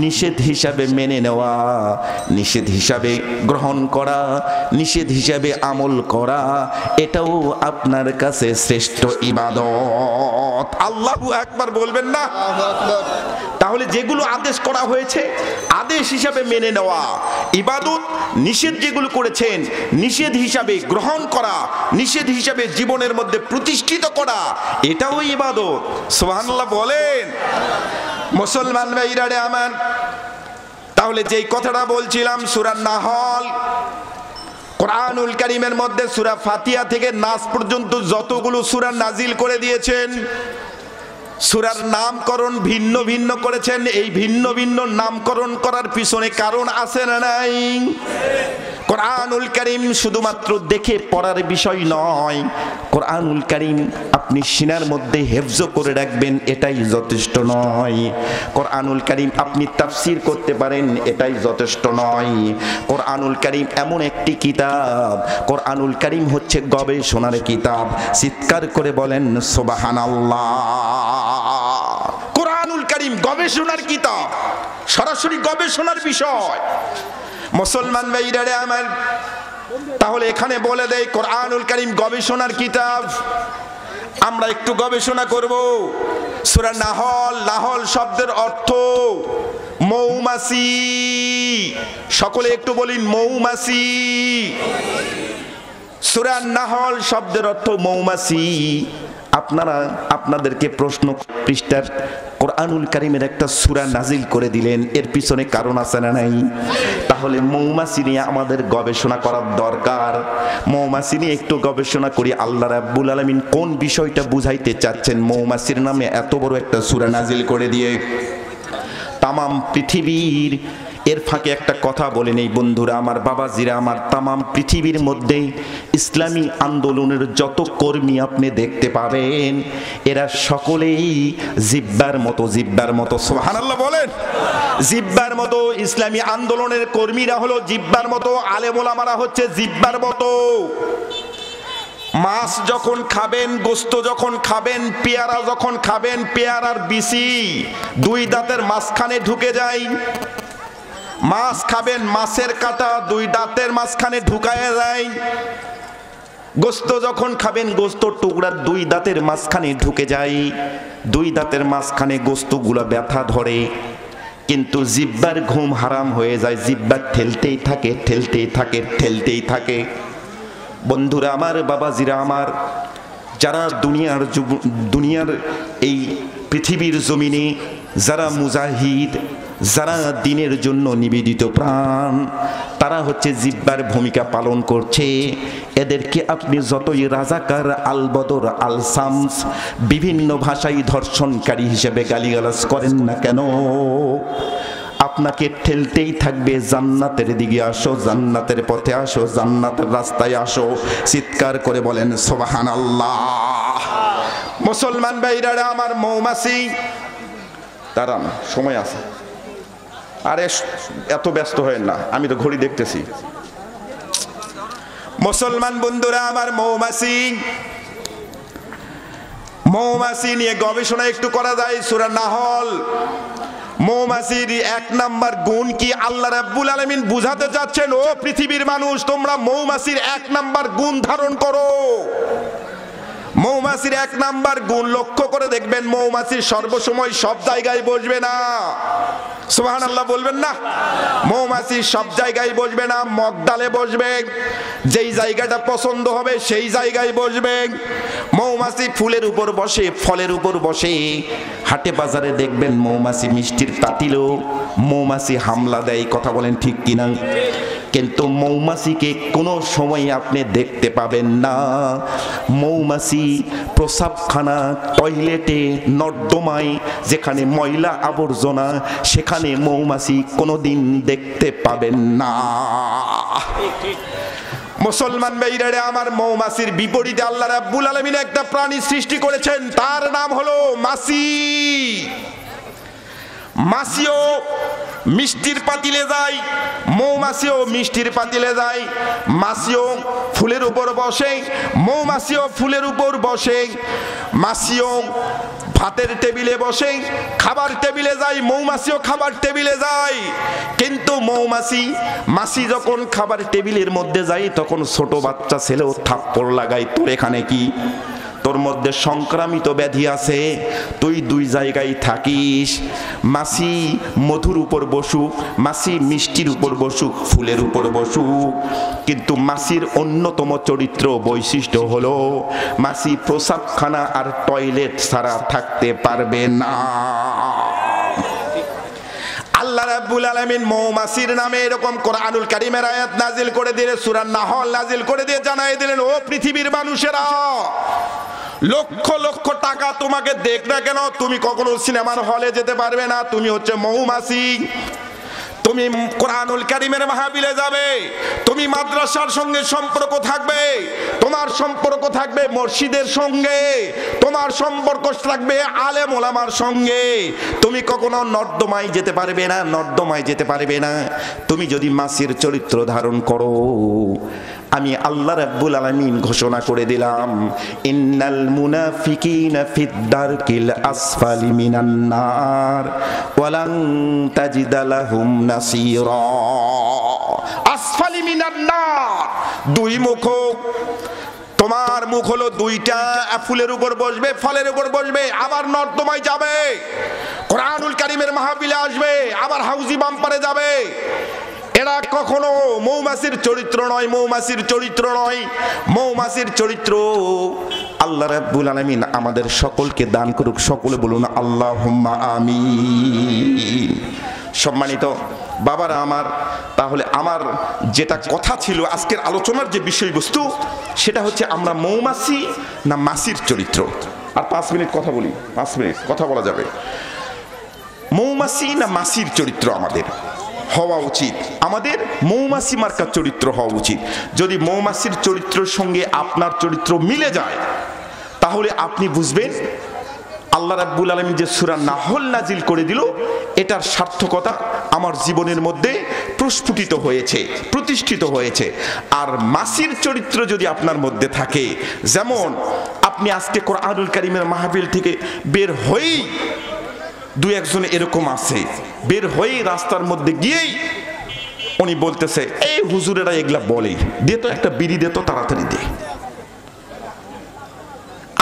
নিষেধ হিসাবে মেনে নেওয়া, নিষেধ হিসাবে গ্রহণ করা, নিষেধ হিসাবে আমল করা, এটাও আপনার কাছে শ্রেষ্ঠ ইবাদত। আল্লাহু আকবার বলবেন না? তাহলে যেগুলো আদেশ করা হয়েছে আদেশ হিসাবে মেনে নেওয়া ইবাদত, নিষেধ যেগুলো করেছেন নিষেধ হিসাবে গ্রহণ করা, নিষেধ হিসাবে জীবনের মধ্যে প্রতিষ্ঠিত করা, এটাও ইবাদত। সুবহানাল্লাহ বলেন। মুসলমান ভাইরা আমার, তাহলে যেই কথাটা বলছিলাম সূরা নাহল, কোরআনুল কারীমের মধ্যে সূরা ফাতিহা থেকে নাস পর্যন্ত যতগুলো সূরা নাজিল করে দিয়েছেন, সূরার নামকরণ ভিন্ন ভিন্ন করেছেন। এই ভিন্ন ভিন্ন নামকরণ করার পিছনে কারণ আছে না নাই? কোরআনুল কারীম শুধুমাত্র দেখে পড়ার বিষয় নয়, কোরআনুল কারীম আপনি সিনার মধ্যে হেফজ করে রাখবেন এটাই যথেষ্ট নয়। কোরআনুল কারীম আপনি তাফসীর করতে পারেন এটাই যথেষ্ট নয়। কোরআনুল কারীম এমন একটি কিতাব, কোরআনুল কারীম হচ্ছে গবেষণার কিতাব। চিৎকার করে বলেন সুবহানাল্লাহ। কোরআনুল কারীম গবেষণার কিতাব, সরাসরি গবেষণার বিষয়। মুসলমান ভাইরা আমার, তাহলে এখানে বলে দেয় কোরআনুল কারীম গবেষণার কিতাব। আমরা একটু গবেষণা করব সূরা নাহল, নাহল শব্দের অর্থ মৌমাছি। সকলে একটু বলিন মৌমাছি। সূরা নাহল শব্দের অর্থ মৌমাছি। আপনাদেরকে প্রশ্ন, পৃষ্ঠার কোরআনুল কারীমের একটা সূরা নাজিল করে দিলেন, এর পিছনে কারণ আছে না নাই? তাহলে মৌমাছি নিয়ে আমাদের গবেষণা করার দরকার। মৌমাছি নিয়ে একটু গবেষণা করি, আল্লাহ রাব্বুল আলামিন কোন বিষয়টা বুঝাইতে চাচ্ছেন মৌমাছির নামে এত বড় একটা সূরা নাজিল করে দিয়ে। তামাম পৃথিবীর, এর ফাঁকে একটা কথা বলে নেই বন্ধুরা আমার, বাবাজিরা আমার, তামাম পৃথিবীর মধ্যে ইসলামী আন্দোলনের যত কর্মী আপনি দেখতে পাবেন, এরা সকলেই জিব্বার মতো সুবহানাল্লাহ বলেন, জিব্বার মতো। ইসলামী আন্দোলনের কর্মীরা হলো জিব্বার মতো, আলেম ওলামারা হচ্ছে জিব্বার মতো। মাছ যখন খাবেন, গোস্ত যখন খাবেন, পেয়ারা যখন খাবেন, পেয়ারার বিচি দুই দাঁতের মাঝখানে ঢুকে যায়। মাছ খাবেন, মাছের কাঁটা দুই দাঁতের মাঝখানে ঢুকায় যায়। গোস্ত যখন খাবেন, গোস্তর টুকরা দুই দাঁতের মাঝখানে ঢুকে যায়। দুই দাঁতের মাঝখানে গোস্তগুলো ব্যথা ধরে, কিন্তু জিব্বার ঘুম হারাম হয়ে যায়। জিব্বার ঠেলতেই থাকে। বন্ধুরা আমার, বাবাজিরা আমার, যারা দুনিয়ার এই পৃথিবীর জমিনে যারা মুজাহিদ, যারা দিনের জন্য নিবেদিত প্রাণ, তারা হচ্ছে জিব্বার ভূমিকা পালন করছে। এদেরকে আপনি যতই রাজাকার, আল বদর, আল শামস বিভিন্ন ভাষায় ধর্ষণকারী হিসেবে গালিগালাজ করেন না কেন, আপনাকে ঠেলতেই থাকবে। জান্নাতের দিকে আসো, জান্নাতের পথে আসো, জান্নাতের রাস্তায় আসো। চিৎকার করে বলেন সুবহানাল্লাহ। মুসলমান ভাইরা আমার, মৌমাছি, দাঁড়ান সময় আছে, আরে এত ব্যস্ত হয়েন না, আমি তো ঘড়ি দেখতেছি। মুসলমান বন্ধুরা আমার, মৌমাছি নিয়ে গবেষণা একটু করা যায়। সূরা নাহল, মৌমাছির এক নাম্বার গুণ কি আল্লাহ রাব্বুল আলামিন বুঝাতে চাচ্ছেন? ও পৃথিবীর মানুষ, তোমরা মৌমাছির এক নাম্বার গুণ ধারণ করো। মৌমাছির এক নাম্বার গুণ লক্ষ্য করে দেখবেন, মৌমাছি সর্বসময় সব জায়গায় বসবে না। সুবহানাল্লাহ বলবেন না? মৌমাছি সব জায়গায় বসবে না, মগডালে বসবে। যেই জায়গাটা পছন্দ হবে সেই জায়গায় বসবে। মৌমাছি ফুলের উপর বসে, ফলের উপর বসে। হাটে বাজারে দেখবেন মৌমাছি মিষ্টির পাতিলেও মৌমাছি হামলা দেয়। কথা বলেন ঠিক কিনা? কিন্তু মৌমাছিকে কোনো সময় আপনি দেখতে পাবেন না। মৌমাছি প্রসাবখানা, টয়লেটে, নর্দমায় যেখানে ময়লা আবর্জনা, সেখানে মৌমাছি কোনোদিন দেখতে পাবেন না। মুসলমান ভাইরা আমার, মৌমাছির বিপরীতে আল্লাহ রাব্বুল আলামিন একটা প্রাণী সৃষ্টি করেছেন, তার নাম হলো মাছি। মাছিও মিষ্টির পাতিলে যায়, মৌমাছিও মিষ্টির পাতিলে যায়। মাছিও ফুলের উপর বসে, মৌমাছিও ফুলের উপর বসে। মাছিও ভাতের টেবিলে বসে, খাবার টেবিলে যায়, মৌমাছিও খাবার টেবিলে যায়। কিন্তু মাছি যখন খাবার টেবিলের মধ্যে যায়, তখন ছোট বাচ্চা ছেলেও থাপ্পড় লাগায়, তোর এখানে কি? তোর মধ্যে সংক্রামিত ব্যাধি আছে, তুই দুই জায়গায় থাকিস। মাছি মধুর উপর বসুক, মাছি মিষ্টির উপর বসুক, ফুলের উপর বসুক, কিন্তু মাছির অন্যতম চরিত্র বৈশিষ্ট্য হলো মাছি প্রসাবখানা আর টয়লেট ছাড়া থাকতে পারবে না। আল্লাহ রাব্বুল আলামিন মৌমাছির নামে এরকম কোরআনুল কারীমের আয়াত নাজিল করে দিয়ে, সূরা নাহল নাজিল করে দিয়ে জানাই দিলেন, ও পৃথিবীর মানুষেরা, লক্ষ লক্ষ টাকা তোমাকে দেখ না কেন, তুমি কখনো সিনেমার হলে যেতে পারবে না। তুমি হচ্ছে মৌমাছি। তুমি কোরআনুল কারীমের মাহফিলে যাবে, তুমি মাদ্রাসার সঙ্গে সম্পর্ক থাকবে, তোমার সম্পর্ক থাকবে মসজিদের সঙ্গে, তোমার সম্পর্ক থাকবে আলেম ওলামার সঙ্গে। তুমি কখনো নর্দমায় যেতে পারবে না, নর্দমায় যেতে পারবে না। তুমি যদি মাছির চরিত্র ধারণ করো, আমি আল্লাহ রাব্বুল আলামিন ঘোষণা করে দিলাম, ইন্নাল মুনাফিকিনা ফিদ দারকিল আসফালি মিনান নার ওয়ালান তাজিদা লাহুম নাসীরা। আসফালি মিনান নার, দুই মুখ। তোমার মুখ হলো দুইটা ফুলের উপর বসবে, ফলের উপর বসবে, আবার নর্দমায় যাবে, কোরআনুল কারীমের মাহফিলে আসবে, আবার হাউজি বাম্পারে যাবে। এরা কখনো মৌমাছির চরিত্র নয়, মৌমাছির চরিত্র নয়, মৌমাছির চরিত্র আল্লাহ রাব্বুল আলামিন আমাদের সকলকে দান করুক। সকলে বলুন আল্লাহুম্মা আমিন। সম্মানিত বাবারা আমার, তাহলে আমার যেটা কথা ছিল, আজকের আলোচনার যে বিষয়বস্তু, সেটা হচ্ছে আমরা মৌমাছি না মাছির চরিত্র। আর 5 মিনিট কথা বলি, 5 মিনিট কথা বলা যাবে। মৌমাছি না মাছির চরিত্র আমাদের হওয়া উচিত? আমাদের মৌমাছি মার্কার চরিত্র হওয়া উচিত। যদি মৌমাছির চরিত্রের সঙ্গে আপনার চরিত্র মিলে যায়, তাহলে আপনি বুঝবেন আল্লাহ রাব্বুল আলামিন যে সূরা নাহল নাজিল করে দিল, এটার সার্থকতা আমার জীবনের মধ্যে প্রস্ফুটিত হয়েছে, প্রতিষ্ঠিত হয়েছে। আর মাছির চরিত্র যদি আপনার মধ্যে থাকে, যেমন আপনি আজকে কোরআনুল কারীমের মাহফিল থেকে বের হয়েই, দু একজন এরকম আছে, বের হয়েই রাস্তার মধ্যে গিয়েই উনি বলতেছে, এই হুজুরেরা এগুলা বলে, দে তো একটা বিড়ি, দে তো তাড়াতাড়ি দে।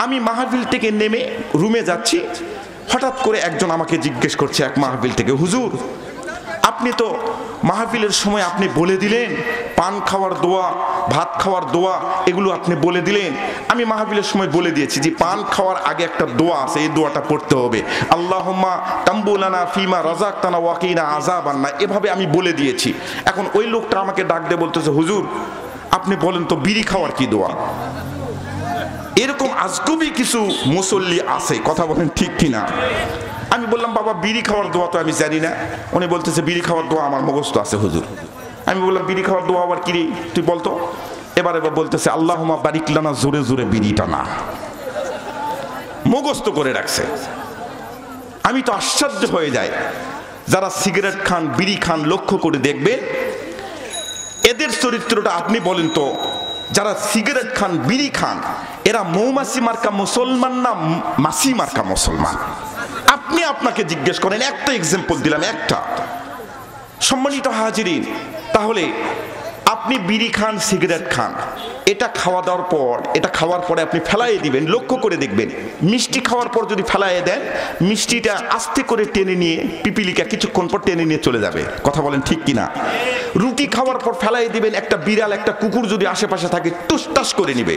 আমি মাহফিল থেকে নেমে রুমে যাচ্ছি, হঠাৎ করে একজন আমাকে জিজ্ঞেস করছে এক মাহফিল থেকে, হুজুর আপনি তো মাহফিলের সময় আপনি বলে দিলেন পান খাওয়ার দোয়া, ভাত খাওয়ার দোয়া, এগুলো আপনি বলে দিলেন। আমি মাহফিলের সময় বলে দিয়েছি যে পান খাওয়ার আগে একটা দোয়া আছে, এই দোয়াটা পড়তে হবে, আল্লাহুম্মা তাম্বুলানা ফিমা রাযাকতানা ওয়াকিনা আযাবান্না, এভাবে আমি বলে দিয়েছি। এখন ওই লোকটা আমাকে ডাক দিয়ে বলতেছে, হুজুর আপনি বলেন তো বিড়ি খাওয়ার কি দোয়া? এরকম আজগুবি কিছু মুসল্লি আছে, কথা বলেন ঠিক কিনা? আমি বললাম, বাবা বিড়ি খাওয়ার দোয়া তো আমি জানি না। উনি বলতেছে, বিড়ি খাওয়ার দোয়া আমার মুখস্থ আছে হুজুর। আমি বললাম, বিড়ি খাওয়ার দোয়া আবার কি রে, তুই বলতো। এবার বলতেছে, আল্লাহুম্মা বারিক লানা, জোরে জোরে বিড়িটা না, মুখস্থ করে রাখছে। আমি তো আশ্চর্য হয়ে যাই। যারা সিগারেট খান, বিড়ি খান, লক্ষ্য করে দেখবে এদের চরিত্রটা আপনি বলেন তো। যারা সিগারেট খান, বিড়ি খান, এরা মৌমাছি মার্কা মুসলমান না মাছি মার্কা মুসলমান? আপনি আপনাকে জিজ্ঞেস করেন। একটা এক্সাম্পল দিলাম, একটা। সম্মানিত হাজিরিন, তাহলে আপনি বিড়ি খান, সিগারেট খান, এটা খাওয়ার পরে আপনি ফেলাইয়ে দিবেন, লক্ষ্য করে দেখবেন। মিষ্টি খাওয়ার পর যদি ফেলাইয়ে দেন, মিষ্টিটা আস্তে করে টেনে নিয়ে পিপিলিকা কিছুক্ষণ পর টেনে নিয়ে চলে যাবে, কথা বলেন ঠিক কিনা? রুটি খাওয়ার পর ফেলাইয়ে দিবেন, একটা বিড়াল, একটা কুকুর যদি আশেপাশে থাকে টুসটাস করে নিবে।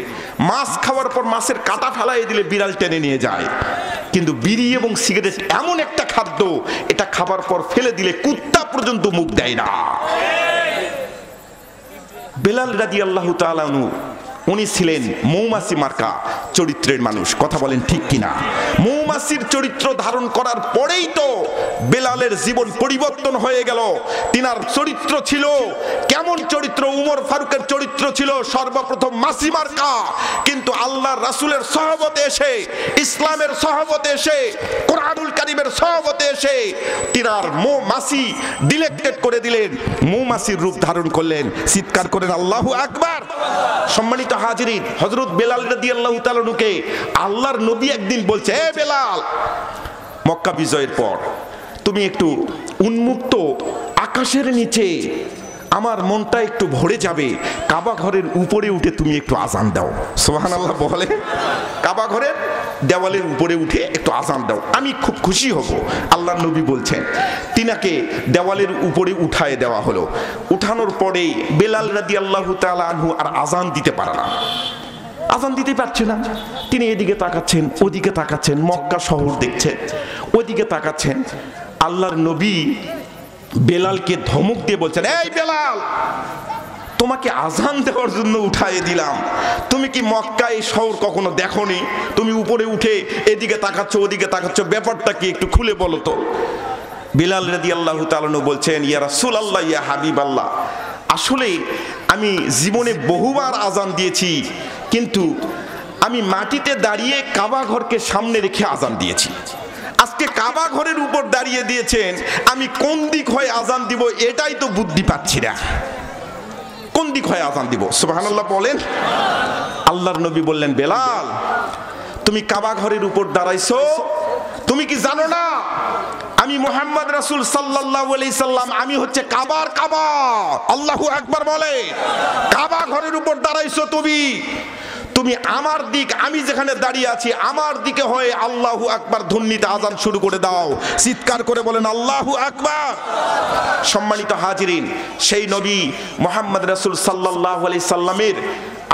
মাছ খাওয়ার পর মাছের কাঁটা ফেলাইয়ে দিলে বিড়াল টেনে নিয়ে যায়। কিন্তু বিড়ি এবং সিগারেট এমন একটা খাদ্য, এটা খাবার পর ফেলে দিলে কুত্তা পর্যন্ত মুখ দেয় না। বেলাল রাদিয়াল্লাহু তাআলা আনহু, উনি ছিলেন মৌমাছি মার্কা চরিত্রের মানুষ, কথা বলেন ঠিক কিনা? মৌমাছির চরিত্র ধারণ করার পরেই তো বেলালের জীবন পরিবর্তন হয়ে গেল। তিনার চরিত্র ছিল কেমন চরিত্র? উমর ফারুকের চরিত্র ছিল সর্বপ্রথম মাছি মার্কা, কিন্তু আল্লাহর রাসূলের সহবতে এসে, ইসলামের সহবতে এসে, কোরআনুল কারীমের সহবতে এসে তিনার মৌমাছি ডিলেক্টেড করে দিলেন, মৌমাছির রূপ ধারণ করলেন। চিৎকার করেন আল্লাহু আকবার। সম্মানিত হাজিরিন, হযরত বেলাল রাদিয়াল্লাহু তাআলা আনহুকে আল্লাহর নবী একদিন বলছে, এ বেলাল, মক্কা বিজয়ের পর তুমি একটু উন্মুক্ত আকাশের নিচে, আমার মনটা একটু ভরে যাবে, কাবা ঘরের উপরে উঠে তুমি একটু আজান দাও। সুবহানাল্লাহ বলে, কাবা ঘরের দেওয়ালের উপরে উঠে একটু আজান দাও, আমি খুব খুশি হব। আল্লাহর নবী বলছেন, তিনাকে দেওয়ালের উপরে উঠায় দেওয়া হলো। উঠানোর পরেই বেলাল রাদিয়াল্লাহু তাআলা আনহু আর আজান দিতে পারে না, আজান দিতে পারছে না। তিনি এদিকে তাকাচ্ছেন, ওদিকে তাকাচ্ছেন, মক্কা শহর দেখছেন, ওদিকে তাকাচ্ছেন। আল্লাহর নবী বেলালকে ধমক দিয়ে বলছেন, এই বেলাল, তোমাকে আজান দেওয়ার জন্য উঠায় দিলাম, তুমি কি মক্কা এই শহর কখনো দেখোনি? তুমি উপরে উঠে এদিকে তাকাচ্ছ, ওদিকে তাকাচ্ছ, ব্যাপারটা কি একটু খুলে বলো তো। বেলাল রাদিয়াল্লাহু তাআলা বলছেন, ইয়া রাসূলুল্লাহ, ইয়া হাবিবাল্লাহ, আসলে আমি জীবনে বহুবার আজান দিয়েছি, কিন্তু আমি মাটিতে দাঁড়িয়ে কাবা ঘরকে সামনে রেখে আজান দিয়েছি। আজকে কাবা ঘরের উপর দাঁড়িয়ে দিয়েছেন, আমি কোন দিক হয়ে আজান দিব এটাই তো বুদ্ধি পাচ্ছি না, কোন দিক হয়ে আজান দিব। সুবহানাল্লাহ বলেন। আল্লাহর নবী বললেন, বেলাল, তুমি কাবা ঘরের উপর দাঁড়াইছো, তুমি কি জানো না আমি মুহাম্মদ রাসূল সাল্লাল্লাহু আলাইহি সাল্লাম, আমি হচ্ছে কাবার কাবা। আল্লাহু আকবার বলে। কাবা ঘরের উপর দাঁড়াইছো তুমি, তুমি আমার দিক, আমি যেখানে দাঁড়িয়ে আছি আমার দিকে হয়ে আল্লাহু আকবার ধ্বনিতে আযান শুরু করে দাও। চিৎকার করে বলেন আল্লাহু আকবার। সম্মানিত হাজিরিন, সেই নবী মুহাম্মদ রাসূল সাল্লাল্লাহু আলাইহি সাল্লামের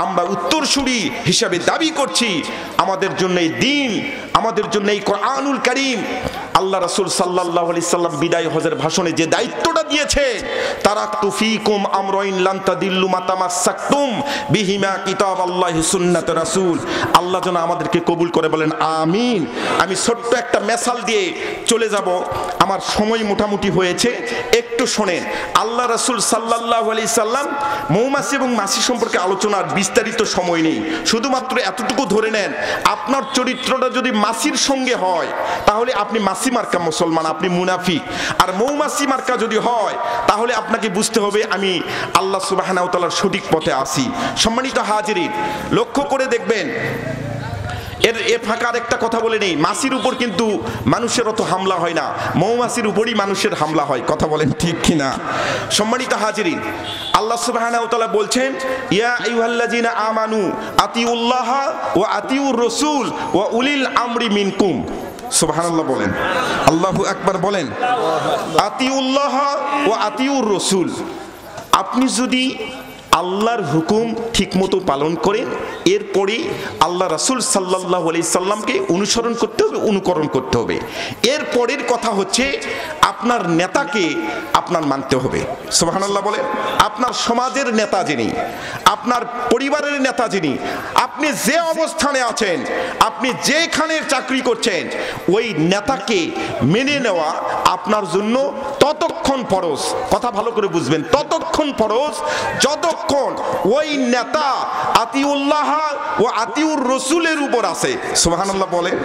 আমরা উত্তরসূরি হিসাবে দাবি করছি। আমাদের জন্য এই দিন, আমাদের জন্য এই কোরআনুল কারীম, আল্লাহ রাসূল সাল্লাল্লাহু আলাইহি সাল্লাম বিদায় হজের ভাষণে যে দায়িত্বটা দিয়েছে, তারাকতু ফীকুম আমরাইন লান তাদিল্লু মা তামাসসাকতুম বিহিমা কিতাবাল্লাহি সুন্নাত রাসূল। আল্লাহ যেন আমাদেরকে কবুল করে, বলেন আমিন। আমি ছোট্ট একটা মেসাল দিয়ে চলে যাব, আমার সময় মোটামুটি হয়েছে, একটু শোনেন। আল্লাহ রাসূল সাল্লাল্লাহু আলাইহি সাল্লাম মৌমাছি এবং মাছি সম্পর্কে আলোচনার বিস্তারিত সময় নেই, শুধুমাত্র এতটুকু ধরে নেন, আপনার চরিত্রটা যদি মাছির সঙ্গে হয় তাহলে আপনি মাছি মার্কা মুসলমান, আপনি মুনাফিক। আর মৌমাছি মার্কা যদি হয় তাহলে আপনাকে বুঝতে হবে আমি আল্লাহ সুবহানাহু ওয়া তাআলার সঠিক পথে আছি। সম্মানিত হাজিরিন, লক্ষ্য করে দেখবেন, এর ফাঁকার একটা কথা বলে নেই, মাছির উপর কিন্তু মানুষের অত হামলা হয় না, মৌমাছির উপরই মানুষের হামলা হয়। কথা বলেন ঠিক কিনা? সম্মানিত হাজিরিন, আল্লাহ সুবহানাহু ওয়া তাআলা বলছেন, ইয়া আইয়ুহাল্লাযিনা আমানু আতিউল্লাহ ওয়া আতিউর রাসূল ওয়া উলিল আমরি মিনকুম। সুবহানাল্লাহ বলেন, আল্লাহু আকবার বলেন। আতিউল্লাহ ওয়া আতিউর রাসূল, আপনি যদি আল্লাহর হুকুম ঠিকমতো পালন করেন, এরপরে আল্লাহ রাসূল সাল্লাল্লাহু আলাইহি সাল্লামকে অনুসরণ করতে হবে, অনুকরণ করতে হবে। এর পরের কথা হচ্ছে আপনার নেতাকে আপনার মানতে হবে। সুবহানাল্লাহ বলেন। আপনার সমাজের নেতা যিনি, আপনার পরিবারের নেতা যিনি, আপনি যে অবস্থানে আছেন, আপনি যেখানে চাকরি করছেন, ওই নেতাকে মেনে নেওয়া আপনার জন্য ততক্ষণ ফরজ। কথা ভালো করে বুঝবেন, ততক্ষণ ফরজ যতক্ষণ ওই নেতা আতিউল্লাহ ও আতিউর রাসূলের উপর আছে। সুবহানাল্লাহ বলেন।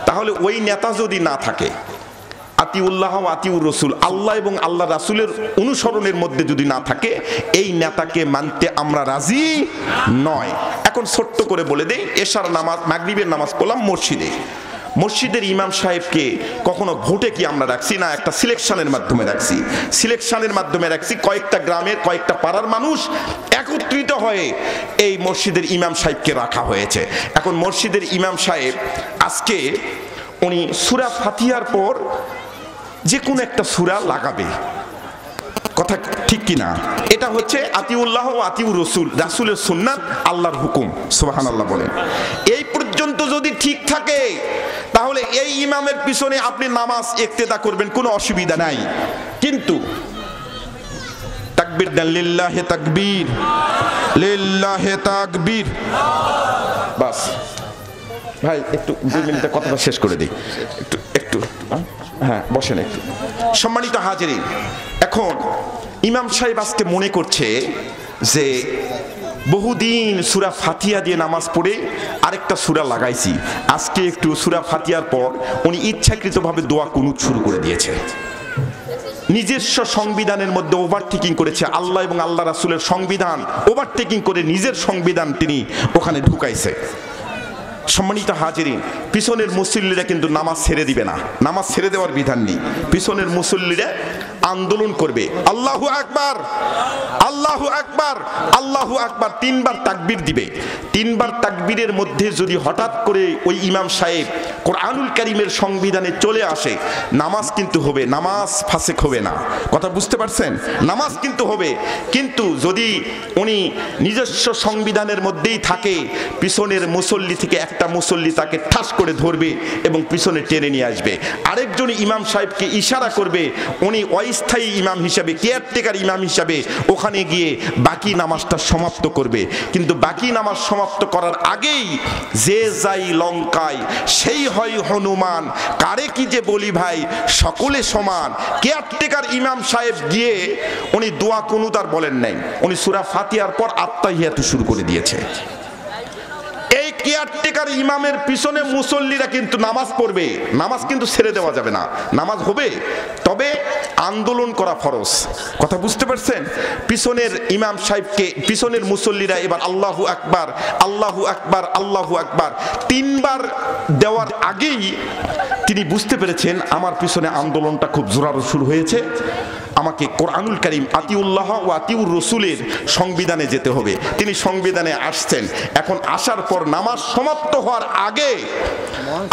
তাহলে ওই নেতা যদি না থাকে, আতিউল্লাহ ও আতিউর রাসূল, আল্লাহ এবং আল্লাহ রাসূলের অনুসরণের মধ্যে যদি না থাকে, এই নেতাকে মানতে আমরা রাজি নয়। এখন ছোট্ট করে বলে দেই, এশার নামাজ, মাগরিবের নামাজ পড়লাম মসজিদে, মসজিদের ইমাম সাহেবকে কখনো ভোটে কি আমরা রাখছি না, একটা সিলেকশনের মাধ্যমে রাখছি। সিলেকশনের মাধ্যমে রাখছি, কয়েকটা গ্রামের, কয়েকটা পাড়ার মানুষ একত্রিত হয়ে এই মসজিদের ইমাম সাহেবকে রাখা হয়েছে। এখন মসজিদের ইমাম সাহেব আজকে উনি সূরা ফাতিহার পর যে কোনো একটা সূরা লাগাবে। কথা ঠিক কিনা? এটা হচ্ছে আতিউল্লাহ ও আতিউর রাসূল, রাসূলের সুন্নাত, আল্লাহর হুকুম। সুবহানাল্লাহ বলেন। এই পর্যন্ত যদি ঠিক থাকে তাহলে এই ইমামের পিছনে আপনি নামাজ ইক্তেদা করবেন, কোনো অসুবিধা নাই। কিন্তু তাকবীর দেন, লিল্লাহি তাকবীর, লিল্লাহি তাকবীর। বাস ভাই, একটু 2 মিনিটে কথাটা শেষ করে দিই, একটু হ্যাঁ বসেন একটু। সম্মানিত হাজিরিন, এখন ইমাম সাহেব আজকে মনে করছে যে বহুদিন সূরা ফাতিহা দিয়ে নামাজ পড়ে আরেকটা সূরা লাগাইছি, আজকে একটু সূরা ফাতিহার পর উনি ইচ্ছাকৃতভাবে দোয়া কুনুত শুরু করে দিয়েছে। নিজস্ব সংবিধানের মধ্যে ওভারটেকিং করেছে, আল্লাহ এবং আল্লাহ রাসূলের সংবিধান ওভারটেকিং করে নিজের সংবিধান তিনি ওখানে ঢুকাইছে। সম্মানিত হাজিরিন, পিছনের মুসল্লিরা কিন্তু নামাজ ছেড়ে দিবে না, নামাজ ছেড়ে দেওয়ার বিধান নেই। পিছনের মুসল্লিরা আন্দোলন করবে, আল্লাহু আকবার, আল্লাহু আকবার, আল্লাহু আকবার, 3 বার তাকবীর দিবে। 3 বার তাকবীরের মধ্যে যদি হঠাৎ করে ওই ইমাম সাহেব কোরআনুল কারীমের সংবিধানে চলে আসে, নামাজ কিন্তু হবে, নামাজ ফাসেক হবে না। কথা বুঝতে পারছেন? নামাজ কিন্তু হবে। কিন্তু যদি উনি নিজস্ব সংবিধানের মধ্যেই থাকে, পিছনের মুসল্লি থেকে একটা মুসল্লি তাকে ঠাস করে ধরবে এবং পিছনে টেনে নিয়ে আসবে। আরেকজন ইমাম সাহেবকে ইশারা করবে, উনি অস্থায়ী ইমাম হিসাবে, কেয়ারটেকার ইমাম হিসাবে ওখানে গিয়ে বাকি নামাজটা সমাপ্ত করবে। কিন্তু বাকি নামাজ সমাপ্ত করার আগেই যে যাই লঙ্কায় সেই হয় হনুমান, কারে কি যে বলি ভাই সকলে সমান। কেয়ারটেকার ইমাম সাহেব গিয়ে উনি দোয়া কুনুত আর বলেন নাই, উনি সূরা ফাতিহার পর আত্তাহিয়াতু শুরু করে দিয়েছে। এই কেয়ারটেকার ইমামের পিছনে মুসল্লিরা কিন্তু নামাজ পড়বে, নামাজ কিন্তু ছেড়ে দেওয়া যাবে না, নামাজ হবে, তবে আন্দোলন করা ফরজ। কথা বুঝতে পারছেন? পিছনের ইমাম সাহেবকে, পিছনের মুসল্লিরা এবার আল্লাহু আকবার, আল্লাহু আকবার, আল্লাহু আকবার 3 বার দেওয়ার আগেই তিনি বুঝতে পেরেছেন আমার পিছনে আন্দোলনটা খুব জোরালো শুরু হয়েছে, আমাকে কোরআনুল কারীম আতিউল্লাহ ও আতিউর রসুলের সংবিধানে যেতে হবে। তিনি সংবিধানে আসছেন। এখন আসার পর নামাজ সমাপ্ত হওয়ার আগে,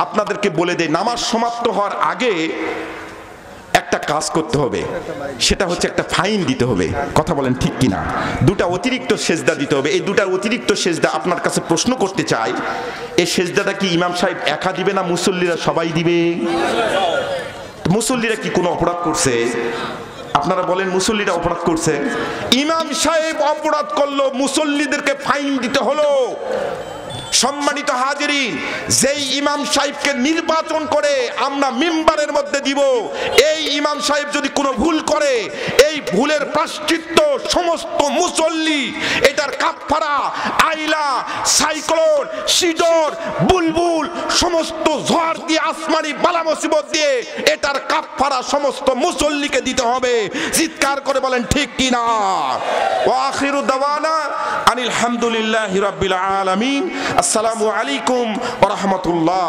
আপনাদেরকে বলে দেয়, নামাজ সমাপ্ত হওয়ার আগে একটা কাজ করতে হবে, সেটা হচ্ছে একটা ফাইন দিতে হবে। কথা বলেন ঠিক কিনা? দুটা অতিরিক্ত সেজদা দিতে হবে। এই দুটা অতিরিক্ত সেজদা আপনার কাছে প্রশ্ন করতে চাই, এই সেজদাটা কি ইমাম সাহেব একা দিবে না মুসল্লিরা সবাই দিবে? মুসল্লিরা কি কোনো অপরাধ করছে? আপনারা বলেন মুসল্লিরা অপরাধ করছে? ইমাম সাহেব অপরাধ করলো, মুসল্লিদেরকে ফাইন দিতে হলো। সম্মানিত হাজিরিন, যেই ইমাম সাহেবকে নির্বাচন করে আমরা মিম্বারের মধ্যে দিব, এই ইমাম সাহেব যদি কোনো ভুল করে, এই ভুলের প্রায়শ্চিত্ত সমস্ত মুসল্লি, এটার কাফফারা আইলা, সাইক্লোন, সিডর, বুলবুল, সমস্ত ঝড় দিয়ে, আসমানি বালা মুসিবত দিয়ে এটার কাফফারা সমস্ত মুসল্লিকে দিতে হবে। চিৎকার করে বলেন ঠিক কিনা? ওয়া আখিরু দাওয়ানা আনিল হামদুলিল্লাহি রাব্বিল আলামিন। আসসালামু আলাইকুম ওয়া রাহমাতুল্লাহ।